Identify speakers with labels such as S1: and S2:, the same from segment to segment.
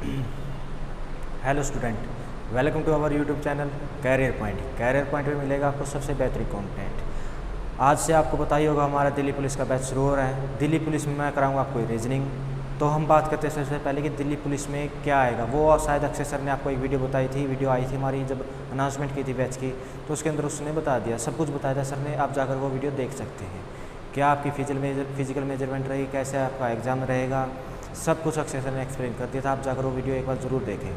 S1: Hello student, welcome to our YouTube channel career point. Career point में मिलेगा आपको सबसे बेहतरीन कंटेंट। आज से आपको पता ही होगा हमारा दिल्ली पुलिस का बैच शुरू हो रहा है। दिल्ली पुलिस में मैं कराऊंगा आपको रीजनिंग। तो हम बात करते हैं सबसे पहले कि दिल्ली पुलिस में क्या आएगा। वो शायद अक्षय सर ने आपको एक वीडियो बताई थी, वीडियो आई थी हमारी जब अनाउंसमेंट की थी बैच की, तो उसके अंदर उसने बता दिया, सब कुछ बताया था सर ने। आप जाकर वो वीडियो देख सकते हैं। क्या आपकी फिजिकल मेजरमेंट रहेगी, कैसे आपका एग्ज़ाम रहेगा, सब कुछ अक्षय सर ने एक्सप्लेन कर दिया था। आप जाकर वो वीडियो एक बार ज़रूर देखें,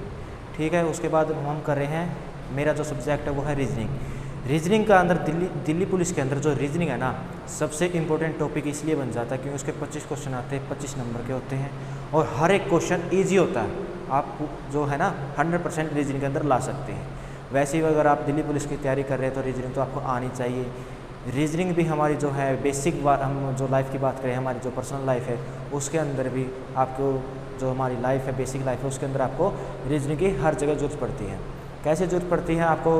S1: ठीक है। उसके बाद हम कर रहे हैं, मेरा जो सब्जेक्ट है वो है रीजनिंग। रीजनिंग का अंदर दिल्ली पुलिस के अंदर जो रीजनिंग है ना, सबसे इम्पोर्टेंट टॉपिक इसलिए बन जाता है क्योंकि उसके 25 क्वेश्चन आते हैं, 25 नंबर के होते हैं और हर एक क्वेश्चन ईजी होता है। आप जो है ना 100% रीजनिंग के अंदर ला सकते हैं। वैसे ही अगर आप दिल्ली पुलिस की तैयारी कर रहे हैं तो रीजनिंग तो आपको आनी चाहिए। रीजनिंग भी हमारी जो है बेसिक बात, हम जो लाइफ की बात करें, हमारी जो पर्सनल लाइफ है उसके अंदर भी आपको, जो हमारी लाइफ है बेसिक लाइफ है उसके अंदर आपको रीजनिंग की हर जगह ज़रूरत पड़ती है। कैसे ज़रूरत पड़ती है आपको,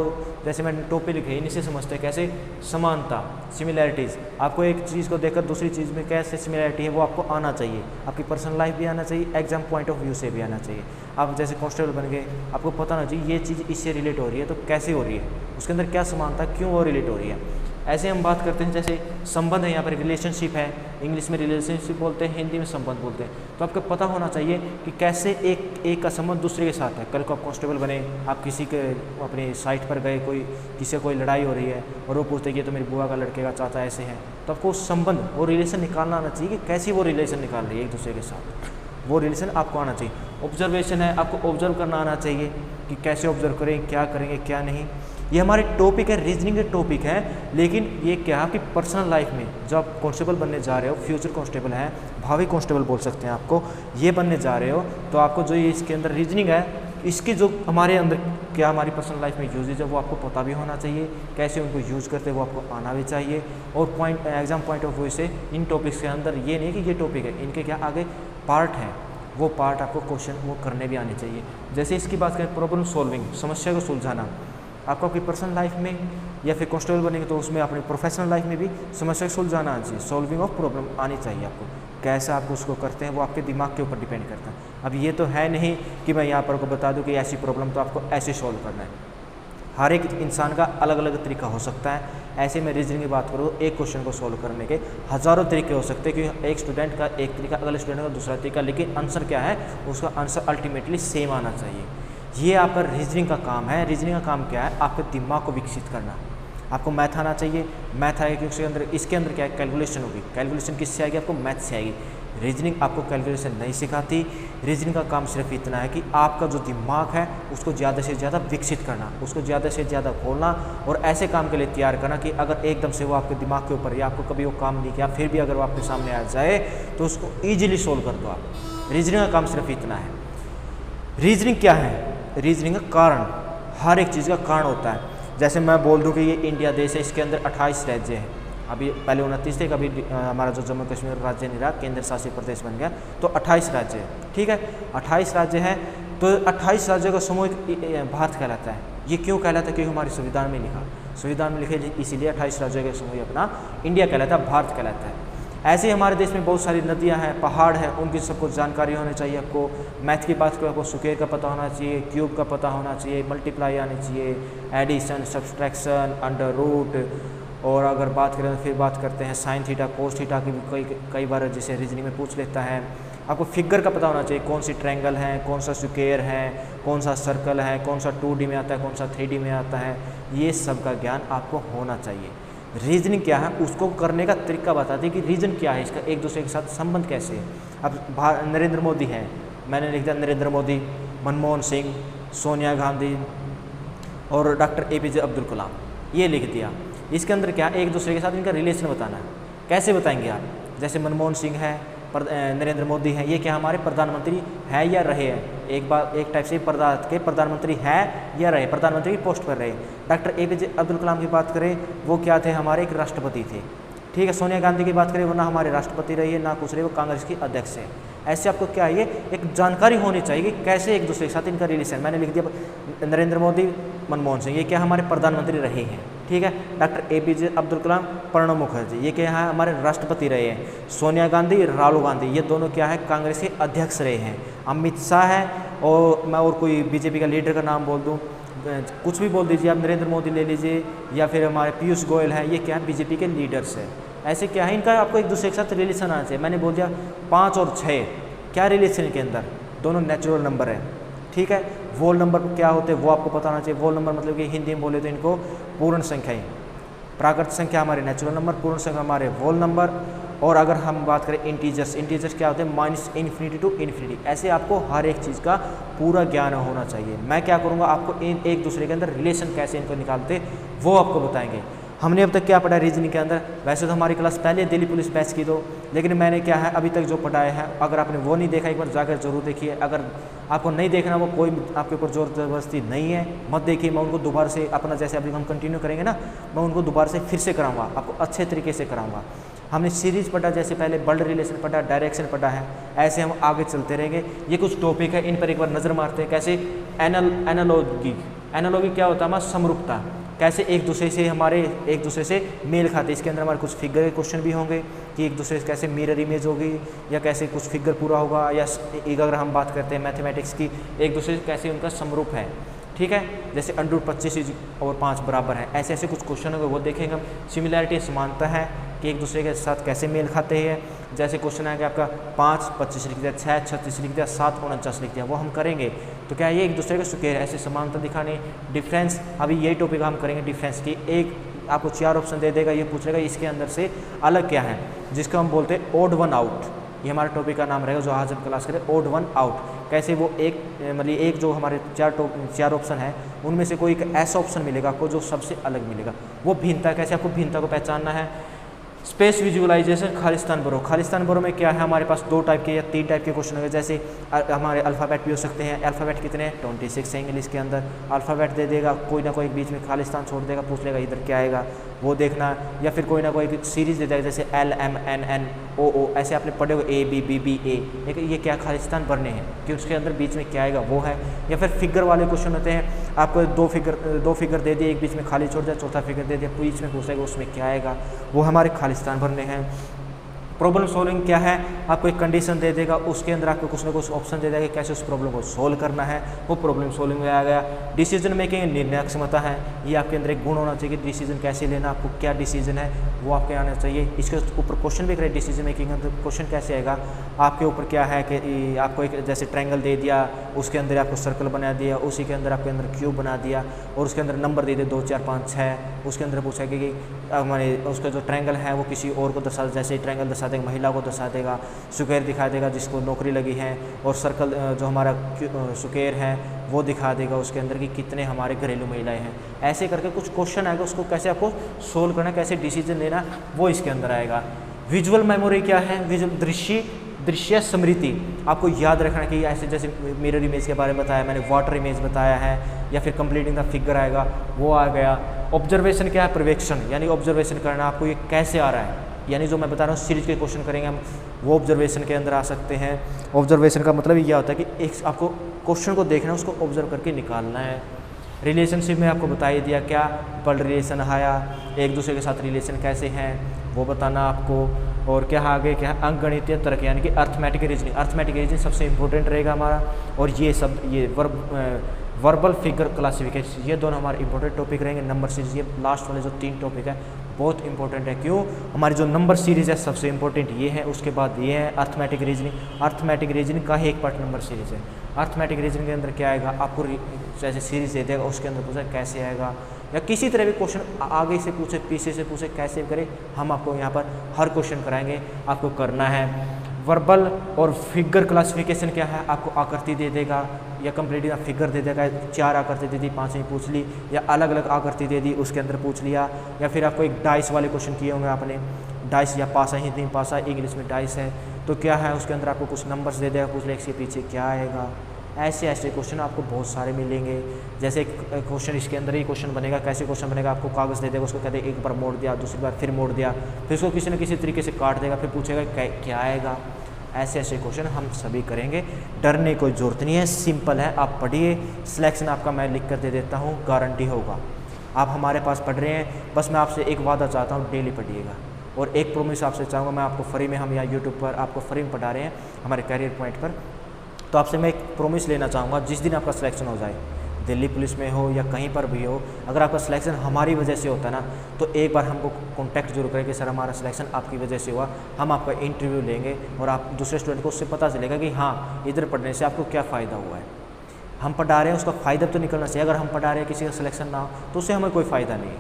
S1: जैसे मैंने टॉपिक लिखे इन्हीं से समझते हैं कैसे समानता, सिमिलैरिटीज़। आपको एक चीज़ को देखकर दूसरी चीज़ में कैसे सिमिलैरिटी है वो आपको आना चाहिए। आपकी पर्सनल लाइफ भी आना चाहिए, एग्जाम पॉइंट ऑफ व्यू से भी आना चाहिए। आप जैसे कांस्टेबल बन गए, आपको पता होना चाहिए ये चीज़ इससे रिलेट हो रही है तो कैसे हो रही है, उसके अंदर क्या समानता, क्यों वो रिलेट हो रही है। ऐसे हम बात करते हैं जैसे संबंध है, यहाँ पर रिलेशनशिप है, इंग्लिश में रिलेशनशिप बोलते हैं, हिंदी में संबंध बोलते हैं। तो आपको पता होना चाहिए कि कैसे एक का संबंध दूसरे के साथ है। कल को आप कांस्टेबल बने, आप किसी के अपनी साइट पर गए, किसी से कोई लड़ाई हो रही है और वो पूछते कि तो मेरी बुआ का लड़के का चाचा ऐसे हैं, तो आपको उस संबंध, वो रिलेशन निकालना आना चाहिए कि कैसी वो रिलेशन निकाल रही है एक दूसरे के साथ, वो रिलेशन आपको आना चाहिए। ऑब्जर्वेशन है, आपको ऑब्जर्व करना आना चाहिए कि कैसे ऑब्जर्व करें, क्या करेंगे क्या नहीं। ये हमारे टॉपिक है, रीजनिंग के टॉपिक है। लेकिन ये क्या है आपकी पर्सनल लाइफ में, जो आप कांस्टेबल बनने जा रहे हो, फ्यूचर कांस्टेबल हैं, भावी कांस्टेबल बोल सकते हैं आपको, ये बनने जा रहे हो, तो आपको जो ये इसके अंदर रीजनिंग है, इसकी जो हमारे अंदर क्या हमारी पर्सनल लाइफ में यूजेज है वो आपको पता भी होना चाहिए। कैसे उनको यूज़ करते हैं वो आपको आना भी चाहिए। और एग्जाम पॉइंट ऑफ व्यू से इन टॉपिक्स के अंदर ये नहीं कि ये टॉपिक है, इनके क्या आगे पार्ट हैं, वो पार्ट आपको क्वेश्चन वो करने भी आने चाहिए। जैसे इसकी बात करें, प्रॉब्लम सॉल्विंग, समस्या को सुलझाना, आपको आपकी पर्सनल लाइफ में या फिर कांस्टेबल बनेंगे तो उसमें अपनी प्रोफेशनल लाइफ में भी समस्या को सुलझाना आना चाहिए। सॉल्विंग ऑफ प्रॉब्लम आनी चाहिए आपको। कैसे आप उसको करते हैं वो आपके दिमाग के ऊपर डिपेंड करता है। अब ये तो है नहीं कि मैं यहाँ पर को बता दूँ कि ऐसी प्रॉब्लम तो आपको ऐसे सॉल्व करना है। हर एक इंसान का अलग अलग तरीका हो सकता है। ऐसे में रीजनिंग की बात करूँ, एक क्वेश्चन को सॉल्व करने के हज़ारों तरीके हो सकते हैं, क्योंकि एक स्टूडेंट का एक तरीका, अगले स्टूडेंट का दूसरा तरीका, लेकिन आंसर क्या है, उसका आंसर अल्टीमेटली सेम आना चाहिए। ये आपका रीजनिंग का काम है। रीजनिंग का काम क्या है, आपके दिमाग को विकसित करना। आपको मैथ आना चाहिए, मैथ आएगा क्योंकि इसके अंदर क्या है, कैलकुलेशन होगी। कैलकुलेशन किससे आएगी, आपको मैथ से आएगी। रीजनिंग आपको कैलकुलेशन नहीं सिखाती। रीजनिंग का काम सिर्फ इतना है कि आपका जो दिमाग है उसको ज़्यादा से ज़्यादा विकसित करना, उसको ज़्यादा से ज़्यादा खोलना और ऐसे काम के लिए तैयार करना कि अगर एकदम से वो आपके दिमाग के ऊपर या आपको कभी वो काम नहीं किया, फिर भी अगर वो आपके सामने आ जाए तो उसको ईजिली सोल्व कर दो आप। रीजनिंग का काम सिर्फ इतना है। रीजनिंग क्या है, रीजनिंग का कारण, हर एक चीज़ का कारण होता है। जैसे मैं बोल दूं कि ये इंडिया देश है, इसके अंदर 28 राज्य हैं। अभी पहले 29 थे, कभी हमारा जो जम्मू कश्मीर राज्य नहीं रहा, केंद्र शासित प्रदेश बन गया, तो 28 राज्य है, ठीक है। 28 राज्य है तो 28 राज्यों का समूह भारत कहलाता है। ये क्यों कहलाता है, क्योंकि हमारे संविधान में लिखा, संविधान में लिखे इसीलिए 28 राज्यों का समूह अपना इंडिया कहलाता है, भारत कहलाता है। ऐसे ही हमारे देश में बहुत सारी नदियां हैं, पहाड़ हैं, उनकी सबको जानकारी होनी चाहिए। आपको मैथ की बात करें, आपको स्क्वायर का पता होना चाहिए, क्यूब का पता होना चाहिए, मल्टीप्लाई आनी चाहिए, एडिशन, सब्सट्रैक्शन, अंडर रूट। और अगर बात करें तो फिर बात करते हैं साइन थीटा, कोस थीटा की भी कई बार जैसे रीजनिंग में पूछ लेता है। आपको फिगर का पता होना चाहिए, कौन सी ट्रायंगल है, कौन सा स्क्वायर है, कौन सा सर्कल है, कौन सा 2D में आता है, कौन सा 3D में आता है। ये सब का ज्ञान आपको होना चाहिए। रीजनिंग क्या है उसको करने का तरीका बताती है कि रीजन क्या है, इसका एक दूसरे के साथ संबंध कैसे है। अब नरेंद्र मोदी हैं, मैंने लिख दिया नरेंद्र मोदी, मनमोहन सिंह, सोनिया गांधी और डॉक्टर APJ अब्दुल कलाम, ये लिख दिया। इसके अंदर क्या एक दूसरे के साथ इनका रिलेशन बताना है। कैसे बताएंगे आप, जैसे मनमोहन सिंह है, नरेंद्र मोदी हैं, ये क्या हमारे प्रधानमंत्री हैं या रहे हैं, एक टाइप से भारत के प्रधानमंत्री हैं या रहे, प्रधानमंत्री की पोस्ट पर रहे। डॉक्टर APJ अब्दुल कलाम की बात करें, वो क्या थे, हमारे एक राष्ट्रपति थे, ठीक है। सोनिया गांधी की बात करें, वो ना हमारे राष्ट्रपति रही है ना कुछ रही, वो कांग्रेस की अध्यक्ष है। ऐसे आपको क्या है, एक जानकारी होनी चाहिए कि कैसे एक दूसरे के साथ इनका रिलेशन। मैंने लिख दिया नरेंद्र मोदी, मनमोहन सिंह, ये क्या हमारे प्रधानमंत्री रहे हैं, ठीक है। डॉक्टर APJ अब्दुल कलाम, प्रणब मुखर्जी, ये क्या है हमारे राष्ट्रपति रहे हैं। सोनिया गांधी, राहुल गांधी, ये दोनों क्या है कांग्रेस के अध्यक्ष रहे हैं। अमित शाह है, और मैं और कोई बीजेपी का लीडर का नाम बोल दूँ, कुछ भी बोल दीजिए आप, नरेंद्र मोदी ले लीजिए या फिर हमारे पीयूष गोयल है, ये क्या है बीजेपी के लीडर्स है। ऐसे क्या है इनका आपको एक दूसरे के साथ रिलेशन आना चाहिए। मैंने बोल दिया 5 और 6 क्या रिलेशन के अंदर, दोनों नेचुरल नंबर है, ठीक है। वोल नंबर क्या होते हैं वो आपको पता होना चाहिए। वोल नंबर मतलब कि हिंदी में बोले तो इनको पूर्ण संख्याएं, प्राकृत संख्या हमारे नेचुरल नंबर, पूर्ण संख्या हमारे वोल नंबर। और अगर हम बात करें इंटीजर्स, इंटीजर्स क्या होते हैं -इन्फिनिटी टू इन्फिनिटी। ऐसे आपको हर एक चीज़ का पूरा ज्ञान होना चाहिए। मैं क्या करूँगा आपको एक दूसरे के अंदर रिलेशन कैसे इनको निकालते वो आपको बताएंगे। हमने अब तक क्या पढ़ा रीजनिंग के अंदर, वैसे तो हमारी क्लास पहले दिल्ली पुलिस बैच की दो, लेकिन मैंने क्या है अभी तक जो पढ़ाया है, अगर आपने वो नहीं देखा एक बार जाकर जरूर देखिए। अगर आपको नहीं देखना, वो कोई आपके ऊपर जोर जबरदस्ती नहीं है, मत देखिए। मैं उनको दोबारा से अपना जैसे अभी हम कंटिन्यू करेंगे ना, मैं उनको दोबारा से फिर से कराऊंगा, आपको अच्छे तरीके से कराऊंगा। हमने सीरीज पढ़ा, जैसे पहले वर्ल्ड रिलेशन पढ़ा, डायरेक्शन पढ़ा है, ऐसे हम आगे चलते रहेंगे। ये कुछ टॉपिक है, इन पर एक बार नज़र मारते हैं। कैसे एनालॉगी, एनालॉगी क्या होता है हमारा समरूपता, कैसे एक दूसरे से हमारे एक दूसरे से मेल खाते हैं। इसके अंदर हमारे कुछ फिगर के क्वेश्चन भी होंगे कि एक दूसरे से कैसे मिरर इमेज होगी या कैसे कुछ फिगर पूरा होगा, या एक अगर हम बात करते हैं मैथमेटिक्स की, एक दूसरे से कैसे उनका समरूप है, ठीक है। जैसे √25 और 5 बराबर है, ऐसे ऐसे कुछ क्वेश्चन होंगे वो देखेंगे हम। सिमिलैरिटी समानता है कि एक दूसरे के साथ कैसे मेल खाते हैं। जैसे क्वेश्चन है कि आपका 5 25 लिख दिया, 6 36 लिख दिया, 7 49 लिख दिया, वो हम करेंगे। तो क्या ये एक दूसरे के सुकेर ऐसे समानता दिखाने। डिफरेंस, अभी यही टॉपिक हम करेंगे डिफरेंस की। एक आपको 4 ऑप्शन दे देगा, ये पूछेगा इसके अंदर से अलग क्या है, जिसको हम बोलते हैं ओड वन आउट। ये हमारे टॉपिक का नाम रहेगा जो आज हम क्लास करें, ओड वन आउट। कैसे वो एक मतलब एक जो हमारे 4 ऑप्शन है उनमें से कोई एक ऐसा ऑप्शन मिलेगा आपको जो सबसे अलग मिलेगा, वो भिन्नता। कैसे आपको भिन्नता को पहचानना है। स्पेस विजुअलाइजेशन, खालिस्तान बरो। खालिस्तान बरो में क्या है हमारे पास 2 टाइप के या 3 टाइप के क्वेश्चन होंगे। जैसे हमारे अल्फ़ाबेट भी हो सकते हैं। अल्फ़ाबेट कितने हैं 26 है इंग्लिश के अंदर। अल्फ़ाबेट दे देगा, कोई ना कोई बीच में खालिस्तान छोड़ देगा, पूछ लेगा इधर क्या आएगा, वो देखना। या फिर कोई ना कोई सीरीज़ दे देगा, जैसे LMNN OO, ऐसे आपने पढ़े हो ABBBA, लेकिन ये क्या खालिस्तान भरने हैं कि उसके अंदर बीच में क्या आएगा वो है। या फिर फिगर वाले क्वेश्चन होते हैं, आपको 2 फिगर दे दिए, एक बीच में खाली छोड़ दिया, चौथा फिगर दे दिया, बीच में पूछेगा उसमें क्या आएगा, वो हमारे खालिस्तान भरने हैं। प्रॉब्लम सॉल्विंग क्या है, आपको एक कंडीशन दे देगा, उसके अंदर आपको कुछ ना कुछ ऑप्शन दे देगा कैसे उस प्रॉब्लम को सोल्व करना है, वो प्रॉब्लम सॉल्विंग में आ गया। डिसीजन मेकिंग, निर्णय क्षमता है, ये आपके अंदर एक गुण होना चाहिए कि डिसीजन कैसे लेना, आपको क्या डिसीजन है वो आपके आना चाहिए। इसके ऊपर क्वेश्चन भी करें डिसीजन मेकिंग का, तो क्वेश्चन कैसे आएगा आपके ऊपर क्या है कि आपको एक जैसे ट्रायंगल दे दिया, उसके अंदर आपको सर्कल बना दिया, उसी के अंदर आपके अंदर क्यूब बना दिया और उसके अंदर नंबर दे दिए 2 4 5 6। उसके अंदर पूछा कि हमारे उसका जो ट्रायंगल है वो किसी और को दर्शा, जैसे ट्रायंगल दर्शा देगा महिला को दर्शा देगा, स्क्वायर दिखा देगा जिसको नौकरी लगी है, और सर्कल जो हमारा स्क्वायर है वो दिखा देगा उसके अंदर कि कितने हमारे घरेलू महिलाएं हैं। ऐसे करके कुछ क्वेश्चन आएगा, उसको कैसे आपको सोल्व करना, कैसे डिसीजन लेना, वो इसके अंदर आएगा। विजुअल मेमोरी क्या है, विजुअल दृश्य स्मृति, आपको याद रखना कि ऐसे जैसे मिरर इमेज के बारे में बताया मैंने, वाटर इमेज बताया है, या फिर कंप्लीटिंग द फिगर आएगा वो आ गया। ऑब्जर्वेशन क्या है, पर्यवेक्षण, यानी ऑब्जर्वेशन करना आपको ये कैसे आ रहा है, यानी जो मैं बता रहा हूँ सीरीज के क्वेश्चन करेंगे हम, वो ऑब्जर्वेशन के अंदर आ सकते हैं। ऑब्जर्वेशन का मतलब ये होता है कि एक आपको क्वेश्चन को देखना है, उसको ऑब्जर्व करके निकालना है। रिलेशनशिप में आपको बता ही दिया क्या ब्लड रिलेशन आया, एक दूसरे के साथ रिलेशन कैसे हैं वो बताना आपको। और क्या आगे क्या अंकगणितीय तर्क, यानी कि अर्थमेटिक रीजनिंग, अर्थमेटिक रीजनिंग सबसे इंपॉर्टेंट रहेगा हमारा। और ये सब ये वर्बल फिगर क्लासिफिकेशन, ये दोनों हमारे इंपॉर्टेंट टॉपिक रहेंगे। नंबर सीरीज, ये लास्ट वाले जो 3 टॉपिक है बहुत इंपॉर्टेंट है। क्यों, हमारी जो नंबर सीरीज है सबसे इंपॉर्टेंट ये है, उसके बाद ये है अर्थमेटिक रीजनिंग। अर्थमेटिक रीजनिंग का ही एक पार्ट नंबर सीरीज है। अर्थमेटिक रीजनिंग के अंदर क्या आएगा, आपको जैसे सीरीज दे देगा उसके अंदर पूछा कैसे आएगा, या किसी तरह भी क्वेश्चन आगे से पूछे पीछे से पूछे कैसे करें, हम आपको यहाँ पर हर क्वेश्चन कराएंगे, आपको करना है। वर्बल और फिगर क्लासिफिकेशन क्या है, आपको आकृति दे देगा या कंप्लीट फिगर दे देगा, 4 आकृति दे दी 5वीं पूछ ली, या अलग अलग आकृति दे दी उसके अंदर पूछ लिया। या फिर आपको एक डाइस वाले क्वेश्चन किए होंगे आपने, डाइस या पासा, हिंदी में पासा, इंग्लिश में डाइस है, तो क्या है उसके अंदर आपको कुछ नंबर्स दे देगा, पूछ ले इसके पीछे क्या आएगा। ऐसे ऐसे क्वेश्चन आपको बहुत सारे मिलेंगे। जैसे एक क्वेश्चन इसके अंदर ही क्वेश्चन बनेगा, कैसे क्वेश्चन बनेगा, आपको कागज़ दे देगा, उसको कहते हैं एक बार मोड़ दिया, दूसरी बार फिर मोड़ दिया, फिर उसको किसी न किसी तरीके से काट देगा, फिर पूछेगा क्या आएगा। ऐसे ऐसे क्वेश्चन हम सभी करेंगे, डरने कोई ज़रूरत नहीं है, सिंपल है, आप पढ़िए। सिलेक्शन आपका मैं लिख कर दे देता हूँ, गारंटी होगा। आप हमारे पास पढ़ रहे हैं, बस मैं आपसे एक वादा चाहता हूँ, डेली पढ़िएगा। और एक प्रोमिस आपसे चाहूँगा, मैं आपको फ्री में, हम यहाँ यूट्यूब पर आपको फ्री में पढ़ा रहे हैं हमारे कैरियर पॉइंट पर, तो आपसे मैं एक प्रॉमिस लेना चाहूँगा, जिस दिन आपका सिलेक्शन हो जाए, दिल्ली पुलिस में हो या कहीं पर भी हो, अगर आपका सिलेक्शन हमारी वजह से होता है ना, तो एक बार हमको कॉन्टैक्ट जरूर करें कि सर हमारा सिलेक्शन आपकी वजह से हुआ, हम आपका इंटरव्यू लेंगे और आप दूसरे स्टूडेंट को उससे पता चलेगा कि हाँ इधर पढ़ने से आपको क्या फ़ायदा हुआ है। हम पढ़ा रहे हैं उसका फ़ायदा तो निकलना चाहिए। अगर हम पढ़ा रहे हैं किसी का सिलेक्शन ना हो तो उससे हमें कोई फ़ायदा नहीं है,